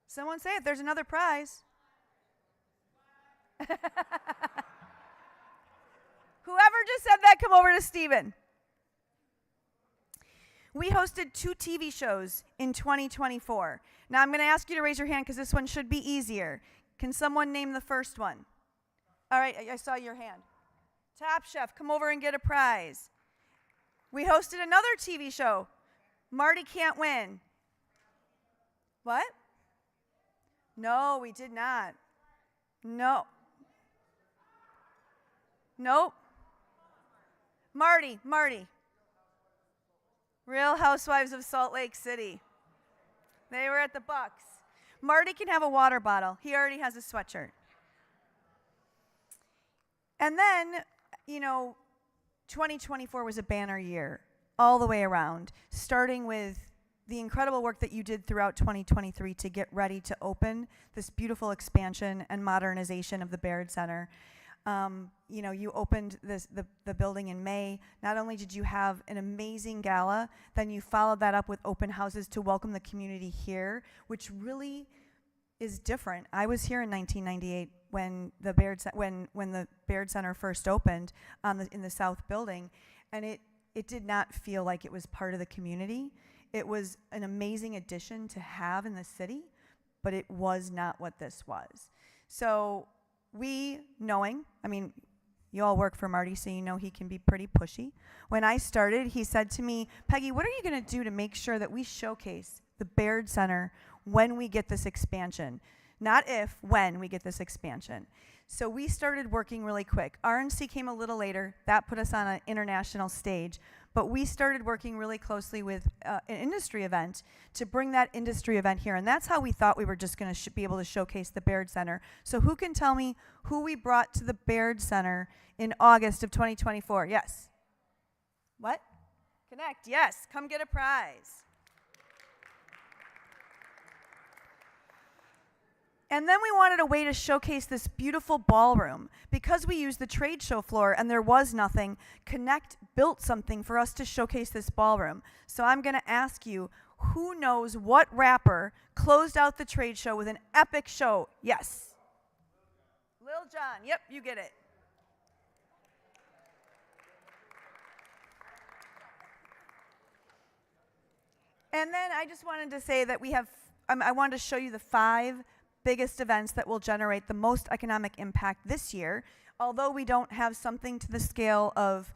Someone say it. There's another prize. Whoever just said that, come over to Stephen. We hosted 2 TV shows in 2024. Now I'm going to ask you to raise your hand because this one should be easier. Can someone name the first one? All right, I saw your hand. Top Chef, come over and get a prize. We hosted another TV show. Marty Can't Win. What? No, we did not. No. Nope. Marty. Real Housewives of Salt Lake City. They were at the Bucks. Marty can have a water bottle. He already has a sweatshirt. And then, 2024 was a banner year all the way around, starting with the incredible work that you did throughout 2023 to get ready to open this beautiful expansion and modernization of the Baird Center. You opened the building in May. Not only did you have an amazing gala, then you followed that up with open houses to welcome the community here, which really is different. I was here in 1998 when the Baird Center first opened in the South Building, and it did not feel like it was part of the community. It was an amazing addition to have in the city, but it was not what this was. So you all work for Marty, so you know he can be pretty pushy. When I started, he said to me, Peggy, what are you going to do to make sure that we showcase the Baird Center when we get this expansion? Not if, when we get this expansion. So we started working really quick. RNC came a little later. That put us on an international stage. But we started working really closely with an industry event to bring that industry event here. And that's how we thought we were just going to be able to showcase the Baird Center. So who can tell me who we brought to the Baird Center in August of 2024? Yes. What? Connect. Yes. Come get a prize. And then we wanted a way to showcase this beautiful ballroom. Because we used the trade show floor and there was nothing, Connect built something for us to showcase this ballroom. So I'm going to ask you, who knows what rapper closed out the trade show with an epic show? Yes. Lil Jon. Yep, you get it. And then I just wanted to say that I wanted to show you the 5 biggest events that will generate the most economic impact this year. Although we don't have something to the scale of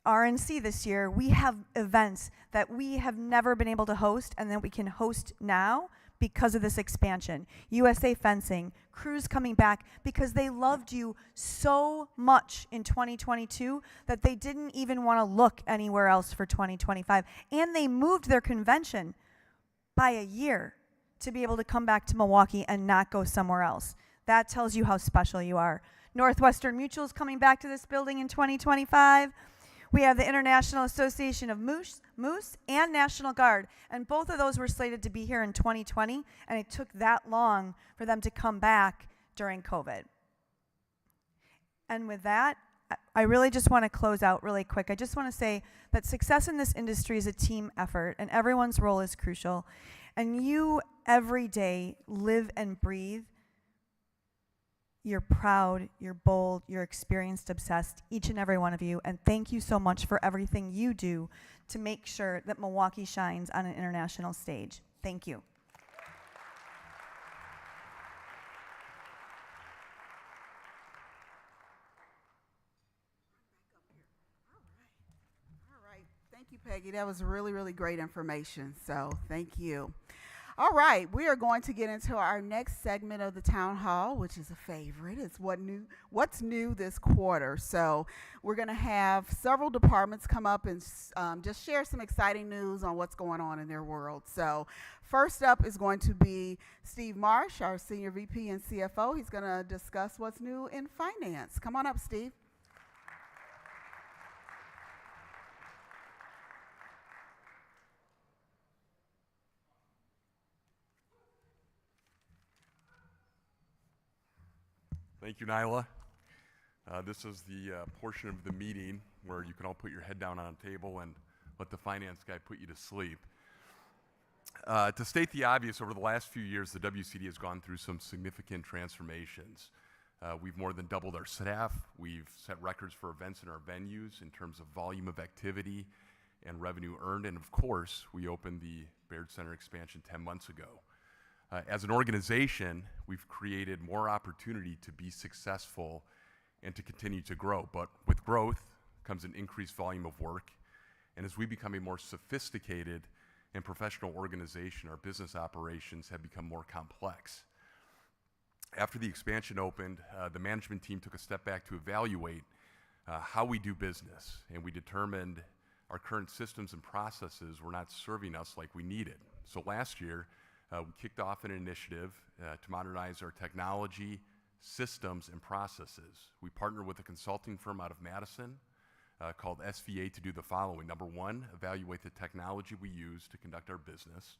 RNC this year, we have events that we have never been able to host and that we can host now because of this expansion. USA Fencing, crews coming back because they loved you so much in 2022 that they didn't even want to look anywhere else for 2025. And they moved their convention by a year to be able to come back to Milwaukee and not go somewhere else. That tells you how special you are. Northwestern Mutual is coming back to this building in 2025. We have the International Association of Moose and National Guard, and both of those were slated to be here in 2020, and it took that long for them to come back during COVID. And with that, I really just want to close out really quick. I just want to say that success in this industry is a team effort, and everyone's role is crucial. And you, every day, live and breathe You're proud, you're bold, you're experienced, obsessed, each and every one of you. And thank you so much for everything you do to make sure that Milwaukee shines on an international stage. Thank you.
All right. Thank you, Peggy. That was really, really great information. So thank you. All right, we are going to get into our next segment of the town hall, which is a favorite. It's what's new this quarter. So we're going to have several departments come up and just share some exciting news on what's going on in their world. So first up is going to be Steve Marsh, our Senior VP and CFO. He's going to discuss what's new in finance. Come on up, Steve.
Thank you, Nyla. This is the portion of the meeting where you can all put your head down on a table and let the finance guy put you to sleep. To state the obvious, over the last few years, the WCD has gone through some significant transformations. We've more than doubled our staff. We've set records for events in our venues in terms of volume of activity and revenue earned. And of course, we opened the Baird Center expansion 10 months ago. As an organization, we've created more opportunity to be successful and to continue to grow. But with growth comes an increased volume of work. And as we become a more sophisticated and professional organization, our business operations have become more complex. After the expansion opened, the management team took a step back to evaluate how we do business. And we determined our current systems and processes were not serving us like we needed. So last year, we kicked off an initiative to modernize our technology, systems, and processes. We partnered with a consulting firm out of Madison called SVA to do the following. Number one, evaluate the technology we use to conduct our business.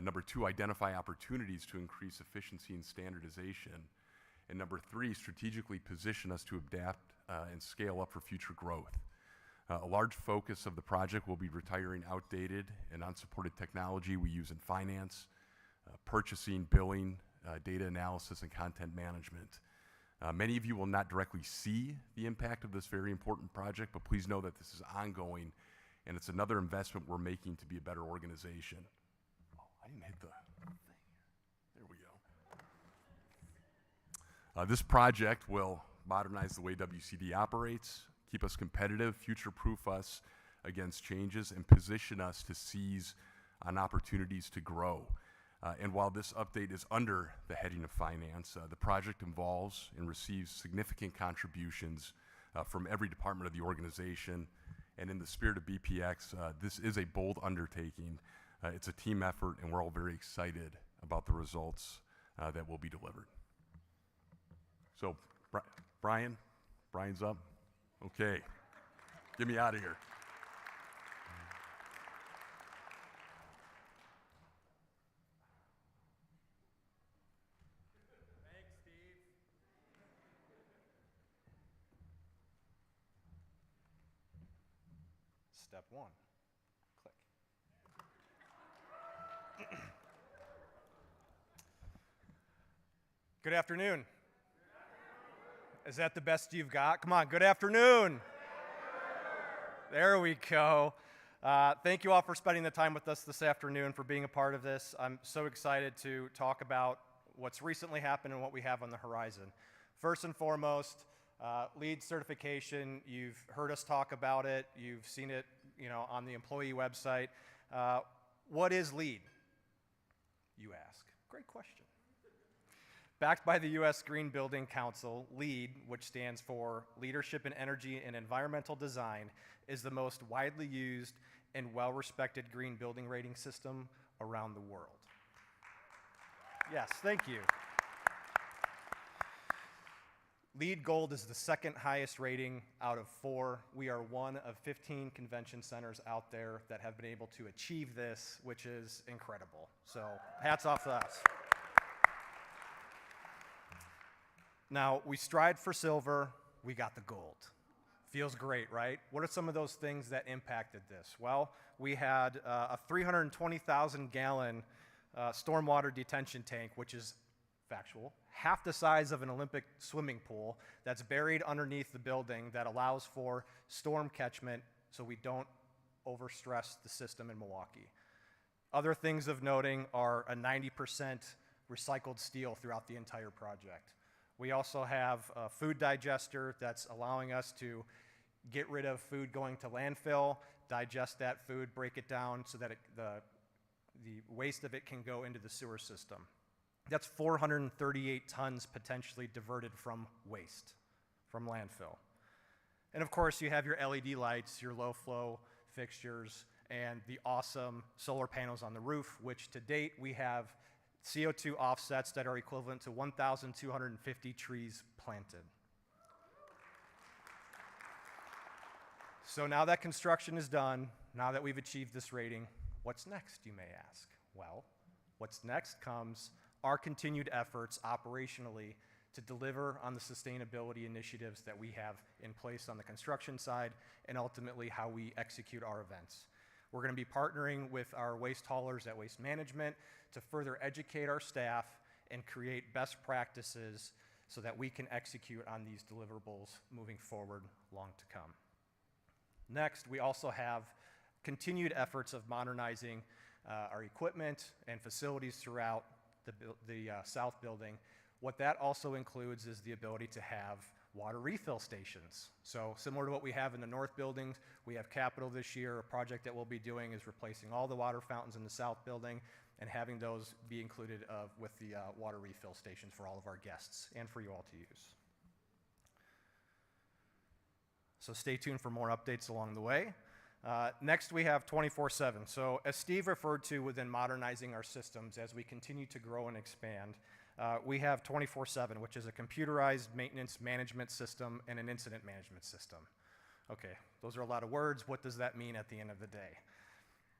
Number two, identify opportunities to increase efficiency and standardization. And number three, strategically position us to adapt and scale up for future growth. A large focus of the project will be retiring outdated and unsupported technology we use in finance, purchasing, billing, data analysis, and content management. Many of you will not directly see the impact of this very important project, but please know that this is ongoing, and it's another investment we're making to be a better organization. Oh, I didn't hit the thing. There we go. This project will modernize the way WCD operates, keep us competitive, future-proof us against changes, and position us to seize on opportunities to grow. And while this update is under the heading of finance, the project involves and receives significant contributions from every department of the organization. And in the spirit of BPX, this is a bold undertaking. It's a team effort, and we're all very excited about the results that will be delivered. So, Brian's up? Okay, get me out of here.
Step one, click. Good afternoon. Is that the best you've got? Come on, good afternoon. There we go. Thank you all for spending the time with us this afternoon, for being a part of this. I'm so excited to talk about what's recently happened and what we have on the horizon. First and foremost, LEED certification. You've heard us talk about it. You've seen it, on the employee website. What is LEED, you ask? Great question. Backed by the U.S. Green Building Council, LEED, which stands for Leadership in Energy and Environmental Design, is the most widely used and well-respected green building rating system around the world. Yes, thank you. LEED Gold is the second highest rating out of 4. We are one of 15 convention centers out there that have been able to achieve this, which is incredible. So hats off to us. Now, we strived for silver, we got the gold. Feels great, right? What are some of those things that impacted this? Well, we had a 320,000 gallon stormwater detention tank, which is factual, half the size of an Olympic swimming pool that's buried underneath the building that allows for storm catchment so we don't overstress the system in Milwaukee. Other things of noting are a 90% recycled steel throughout the entire project. We also have a food digester that's allowing us to get rid of food going to landfill, digest that food, break it down so that the waste of it can go into the sewer system. That's 438 tons potentially diverted from waste, from landfill. And of course, you have your LED lights, your low flow fixtures, and the awesome solar panels on the roof, which to date we have CO2 offsets that are equivalent to 1,250 trees planted. So now that construction is done, now that we've achieved this rating, what's next, you may ask? Well, what's next comes our continued efforts operationally to deliver on the sustainability initiatives that we have in place on the construction side and ultimately how we execute our events. We're going to be partnering with our waste haulers at Waste Management to further educate our staff and create best practices so that we can execute on these deliverables moving forward long to come. Next, we also have continued efforts of modernizing our equipment and facilities throughout the South Building. What that also includes is the ability to have water refill stations. So similar to what we have in the North Building, we have capital this year. A project that we'll be doing is replacing all the water fountains in the South Building and having those be included with the water refill stations for all of our guests and for you all to use. So stay tuned for more updates along the way. Next, we have 24/7. So as Steve referred to within modernizing our systems, as we continue to grow and expand, we have 24/7, which is a computerized maintenance management system and an incident management system. Okay, those are a lot of words. What does that mean at the end of the day?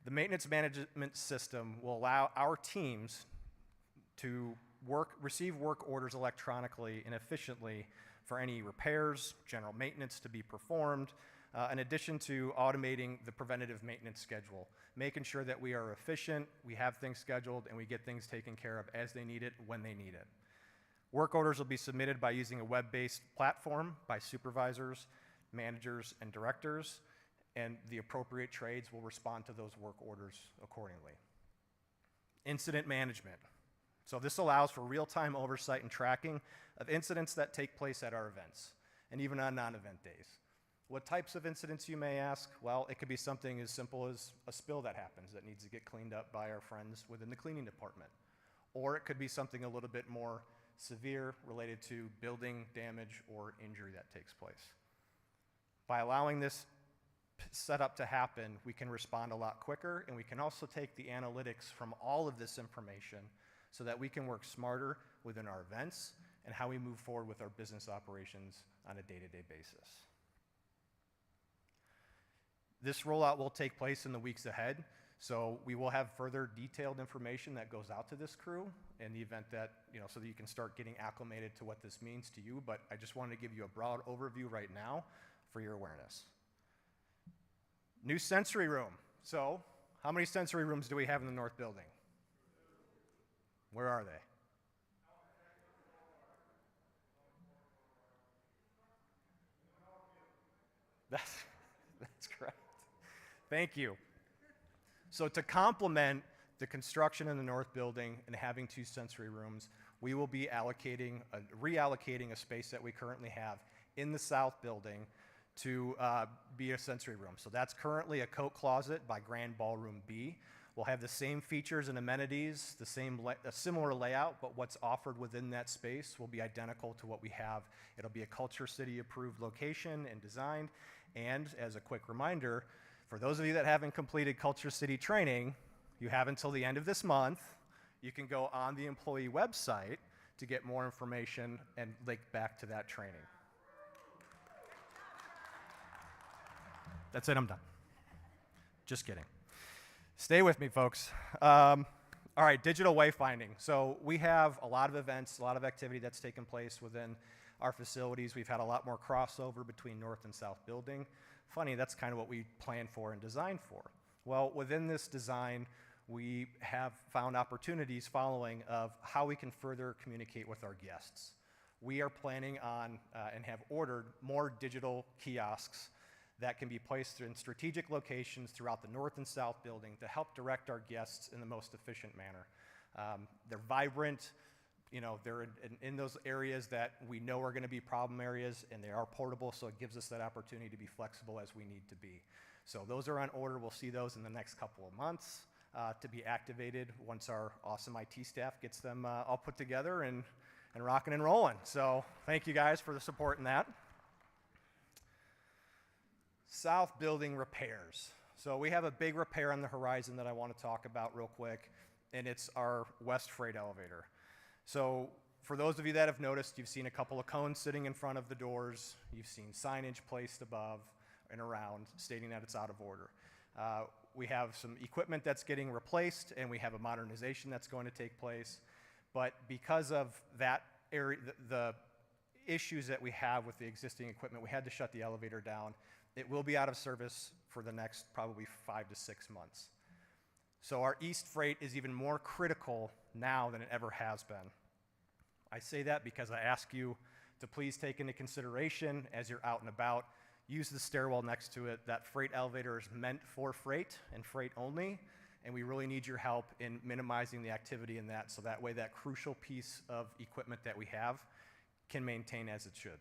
The maintenance management system will allow our teams to receive work orders electronically and efficiently for any repairs, general maintenance to be performed, in addition to automating the preventative maintenance schedule, making sure that we are efficient, we have things scheduled, and we get things taken care of as they need it, when they need it. Work orders will be submitted by using a web-based platform by supervisors, managers, and directors, and the appropriate trades will respond to those work orders accordingly. Incident management. So this allows for real-time oversight and tracking of incidents that take place at our events, and even on non-event days. What types of incidents, you may ask? Well, it could be something as simple as a spill that happens that needs to get cleaned up by our friends within the cleaning department. Or it could be something a little bit more severe related to building damage or injury that takes place. By allowing this setup to happen, we can respond a lot quicker, and we can also take the analytics from all of this information so that we can work smarter within our events and how we move forward with our business operations on a day-to-day basis. This rollout will take place in the weeks ahead, so we will have further detailed information that goes out to this crew in the event that, so that you can start getting acclimated to what this means to you, but I just wanted to give you a broad overview right now for your awareness. New sensory room. So, how many sensory rooms do we have in the North Building? Where are they? That's correct. Thank you. So to complement the construction in the North Building and having 2 sensory rooms, we will be reallocating a space that we currently have in the South Building to be a sensory room. So that's currently a coat closet by Baird Ballroom B. We'll have the same features and amenities, a similar layout, but what's offered within that space will be identical to what we have. It'll be a Culture City approved location and designed. And as a quick reminder, for those of you that haven't completed Culture City training, you have until the end of this month. You can go on the employee website to get more information and link back to that training. That's it, I'm done. Just kidding. Stay with me, folks. All right, digital wayfinding. So we have a lot of events, a lot of activity that's taken place within our facilities. We've had a lot more crossover between North and South Building. Funny, that's kind of what we planned for and designed for. Well, within this design, we have found opportunities following of how we can further communicate with our guests. We are planning on and have ordered more digital kiosks that can be placed in strategic locations throughout the north and south building to help direct our guests in the most efficient manner. They're vibrant, they're in those areas that we know are gonna be problem areas, and they are portable, so it gives us that opportunity to be flexible as we need to be. So those are on order. We'll see those in the next couple of months to be activated once our awesome IT staff gets them all put together and rocking and rolling. So thank you guys for the support in that. South building repairs. So we have a big repair on the horizon that I want to talk about real quick, and it's our west freight elevator. So for those of you that have noticed, you've seen a couple of cones sitting in front of the doors. You've seen signage placed above and around stating that it's out of order. We have some equipment that's getting replaced, and we have a modernization that's going to take place. But because of that area, the issues that we have with the existing equipment, we had to shut the elevator down. It will be out of service for the next probably 5 to 6 months. So our east freight is even more critical now than it ever has been. I say that because I ask you to please take into consideration as you're out and about, use the stairwell next to it. That freight elevator is meant for freight and freight only, and we really need your help in minimizing the activity in that, so that way that crucial piece of equipment that we have can maintain as it should.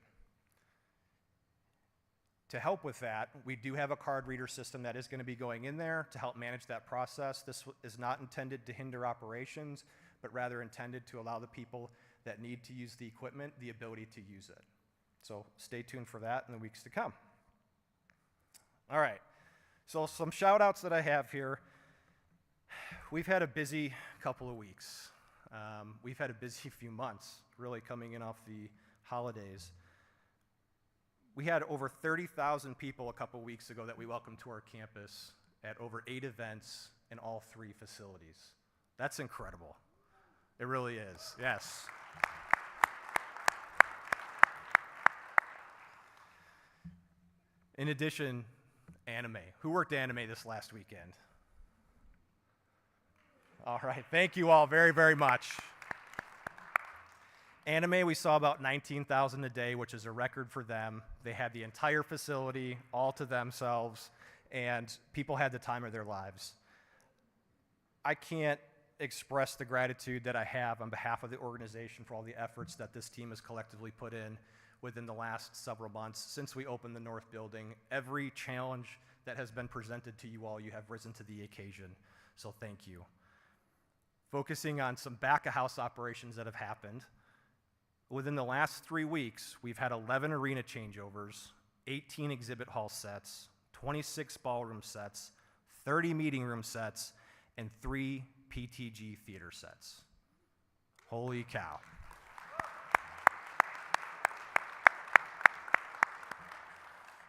To help with that, we do have a card reader system that is going to be going in there to help manage that process. This is not intended to hinder operations, but rather intended to allow the people that need to use the equipment the ability to use it. So stay tuned for that in the weeks to come. All right, so some shout outs that I have here. We've had a busy couple of weeks. We've had a busy few months, really coming in off the holidays. We had over 30,000 people a couple weeks ago that we welcomed to our campus at over 8 events in all 3 facilities. That's incredible. It really is, yes. In addition, anime. Who worked anime this last weekend? All right, thank you all very, very much. Anime, we saw about 19,000 a day, which is a record for them. They had the entire facility all to themselves, and people had the time of their lives. I can't express the gratitude that I have on behalf of the organization for all the efforts that this team has collectively put in within the last several months since we opened the North Building. Every challenge that has been presented to you all, you have risen to the occasion, so thank you. Focusing on some back-of-house operations that have happened. Within the last 3 weeks, we've had 11 arena changeovers, 18 exhibit hall sets, 26 ballroom sets, 30 meeting room sets, and 3 PTG theater sets. Holy cow.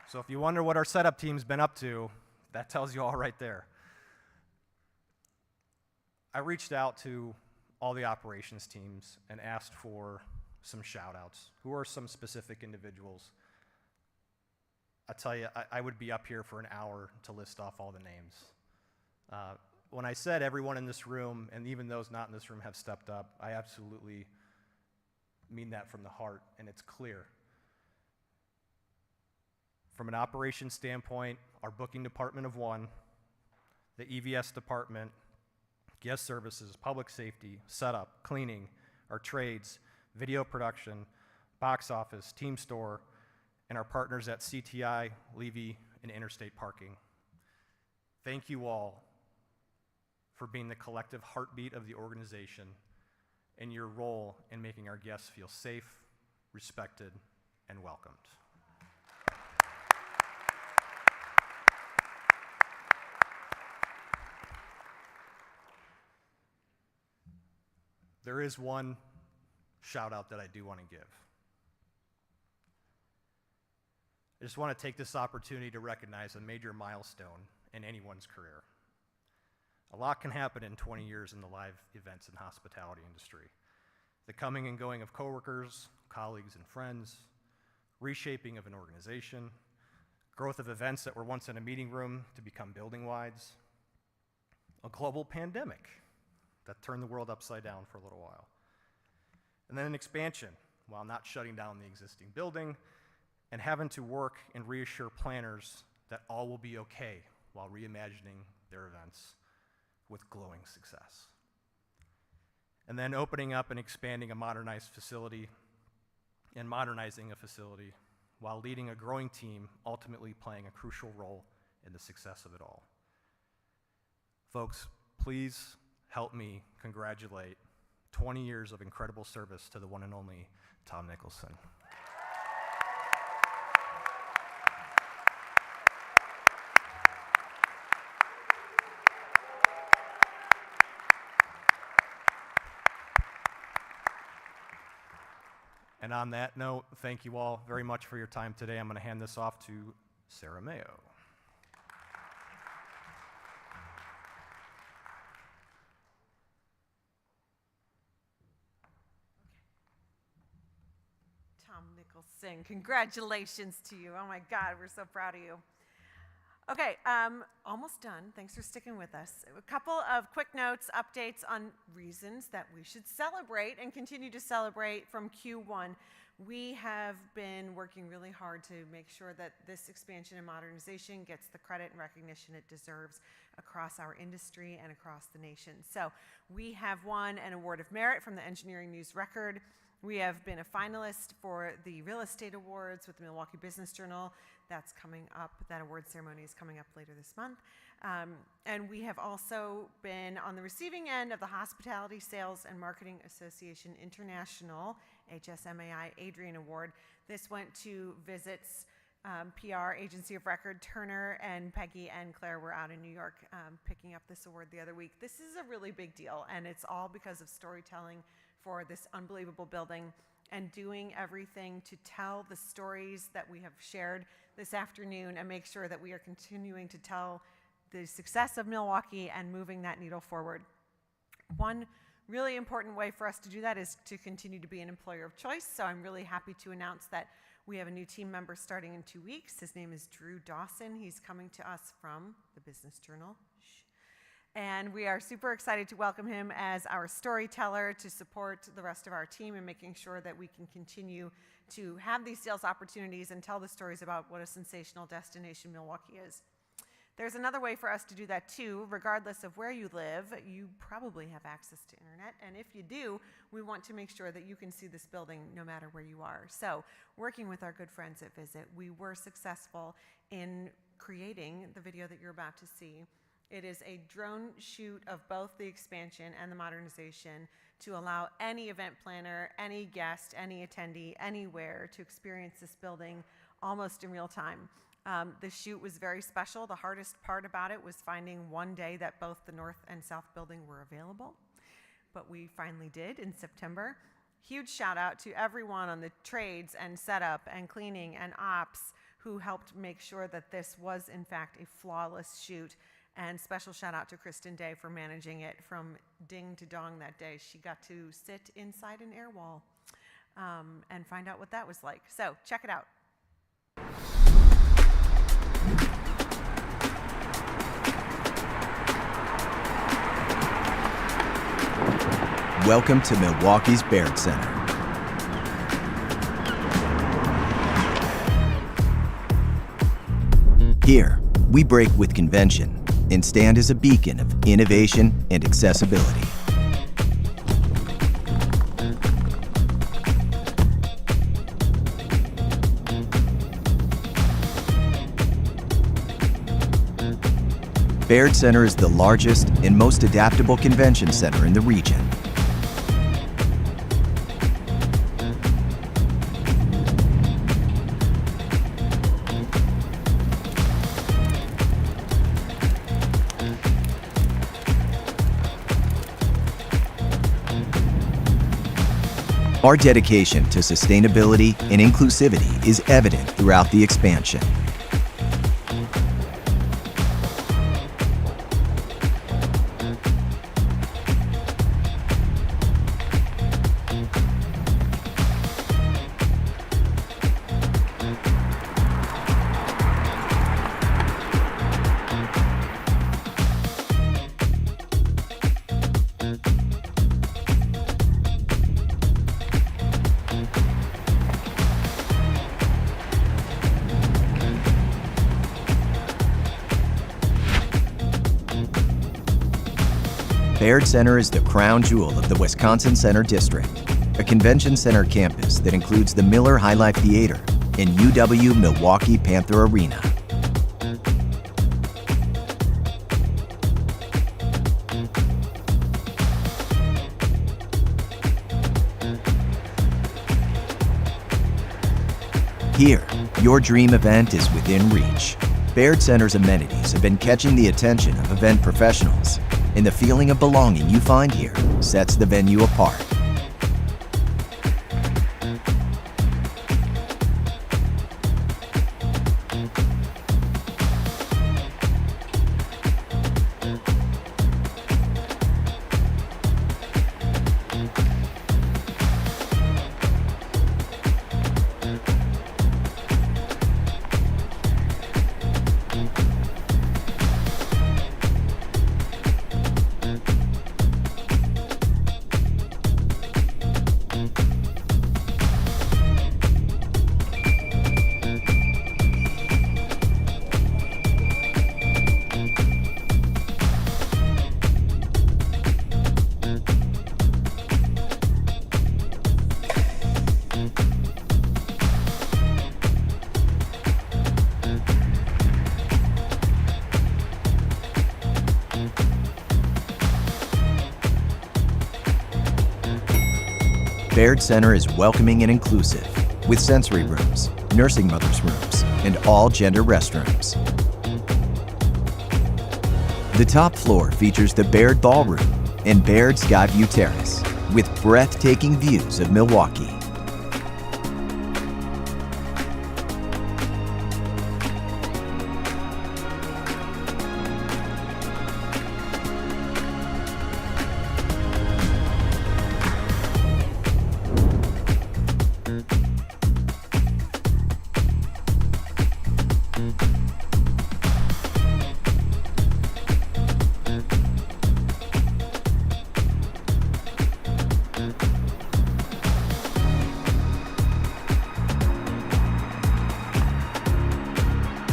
So if you wonder what our setup team's been up to, that tells you all right there. I reached out to all the operations teams and asked for some shout outs. Who are some specific individuals? I tell you, I would be up here for an hour to list off all the names. When I said everyone in this room, and even those not in this room, have stepped up, I absolutely mean that from the heart, and it's clear. From an operations standpoint, our booking department of 1, the EVS department, guest services, public safety, setup, cleaning, our trades, video production, box office, team store, and our partners at CTI, Levy, and Interstate Parking. Thank you all for being the collective heartbeat of the organization and your role in making our guests feel safe, respected, and welcomed. There is one shout out that I do want to give. I just want to take this opportunity to recognize a major milestone in anyone's career. A lot can happen in 20 years in the live events and hospitality industry. The coming and going of coworkers, colleagues, and friends, reshaping of an organization, growth of events that were once in a meeting room to become building-wides. a global pandemic that turned the world upside down for a little while. And then an expansion, while not shutting down the existing building and having to work and reassure planners that all will be okay while reimagining their events with glowing success. And then opening up and expanding a modernized facility and modernizing a facility while leading a growing team, ultimately playing a crucial role in the success of it all. Folks, please help me congratulate 20 years of incredible service to the one and only Tom Nicholson. And on that note, thank you all very much for your time today. I'm going to hand this off to Sarah Mayo.
Tom Nicholson, congratulations to you. Oh my God, we're so proud of you. Okay, almost done. Thanks for sticking with us. A couple of quick notes, updates on reasons that we should celebrate and continue to celebrate from Q1. We have been working really hard to make sure that this expansion and modernization gets the credit and recognition it deserves across our industry and across the nation. So we have won an award of merit from the Engineering News Record. We have been a finalist for the Real Estate Awards with the Milwaukee Business Journal. That's coming up. That award ceremony is coming up later this month. And we have also been on the receiving end of the Hospitality Sales and Marketing Association International, HSMAI Adrian Award. This went to Visit's PR agency of record. Turner and Peggy and Claire were out in New York picking up this award the other week. This is a really big deal, and it's all because of storytelling for this unbelievable building and doing everything to tell the stories that we have shared this afternoon and make sure that we are continuing to tell the success of Milwaukee and moving that needle forward. One really important way for us to do that is to continue to be an employer of choice. So I'm really happy to announce that we have a new team member starting in 2 weeks. His name is Drew Dawson. He's coming to us from the Business Journal. And we are super excited to welcome him as our storyteller to support the rest of our team in making sure that we can continue to have these sales opportunities and tell the stories about what a sensational destination Milwaukee is. There's another way for us to do that too. Regardless of where you live, you probably have access to internet. And if you do, we want to make sure that you can see this building no matter where you are. So working with our good friends at Visit, we were successful in creating the video that you're about to see. It is a drone shoot of both the expansion and the modernization to allow any event planner, any guest, any attendee, anywhere to experience this building almost in real time. The shoot was very special. The hardest part about it was finding one day that both the north and south building were available, but we finally did in September. Huge shout out to everyone on the trades and setup and cleaning and ops who helped make sure that this was in fact a flawless shoot. And special shout out to Kristen Day for managing it from ding to dong that day. She got to sit inside an air wall and find out what that was like. So check it out.
Welcome to Milwaukee's Baird Center. Here, we break with convention and stand as a beacon of innovation and accessibility. Baird Center is the largest and most adaptable convention center in the region. Our dedication to sustainability and inclusivity is evident throughout the expansion. Baird Center is the crown jewel of the Wisconsin Center District, a convention center campus that includes the Miller High Life Theater and UW Milwaukee Panther Arena. Here, your dream event is within reach. Baird Center's amenities have been catching the attention of event professionals, and the feeling of belonging you find here sets the venue apart. Baird Center is welcoming and inclusive, with sensory rooms, nursing mothers' rooms, and all-gender restrooms. The top floor features the Baird Ballroom and Baird Skyview Terrace, with breathtaking views of Milwaukee.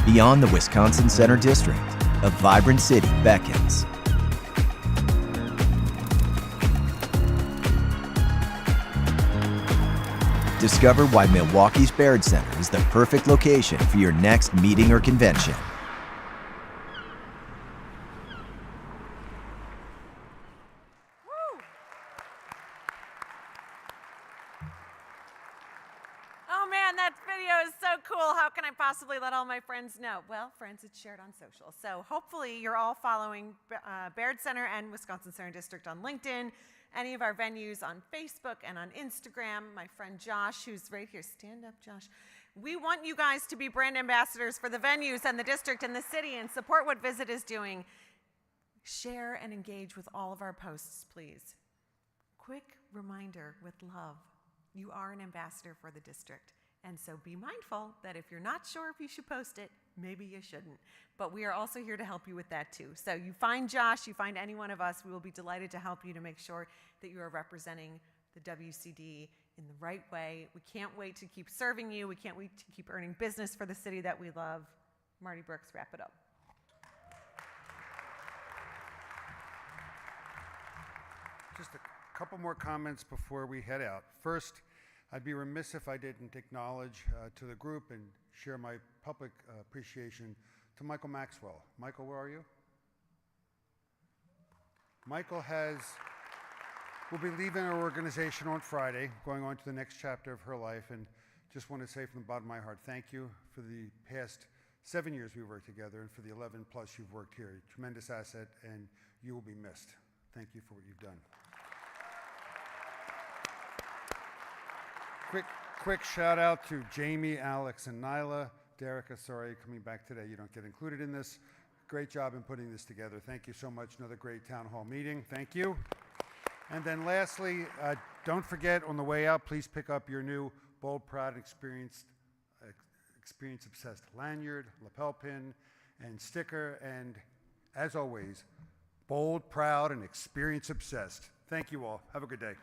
Beyond the Wisconsin Center District, a vibrant city beckons. Discover why Milwaukee's Baird Center is the perfect location for your next meeting or convention.
Oh man, that video is so cool. How can I possibly let all my friends know? Well, friends, it's shared on social. So hopefully you're all following Baird Center and Wisconsin Center District on LinkedIn, any of our venues on Facebook and on Instagram. My friend Josh, who's right here, stand up, Josh. We want you guys to be brand ambassadors for the venues and the district and the city and support what Visit is doing. Share and engage with all of our posts, please. Quick reminder with love. You are an ambassador for the district, and so be mindful that if you're not sure if you should post it, maybe you shouldn't. But we are also here to help you with that too. So you find Josh, you find any one of us, we will be delighted to help you to make sure that you are representing the WCD in the right way. We can't wait to keep serving you. We can't wait to keep earning business for the city that we love. Marty Brooks, wrap it up.
Just a couple more comments before we head out. First, I'd be remiss if I didn't acknowledge to the group and share my public appreciation to Michael Maxwell. Michael, where are you? Michael will be leaving our organization on Friday, going on to the next chapter of her life, and just want to say from the bottom of my heart, thank you for the past 7 years we worked together and for the 11 plus you've worked here. Tremendous asset, and you will be missed. Thank you for what you've done. Quick shout out to Jamie, Alex, and Nyla. Derica, sorry, coming back today, you don't get included in this. Great job in putting this together. Thank you so much. Another great town hall meeting. Thank you. And then lastly, don't forget on the way out, please pick up your new Bold, Proud, Experience-Obsessed lanyard, lapel pin, and sticker. And as always, bold, proud, and experience-obsessed. Thank you all. Have a good day.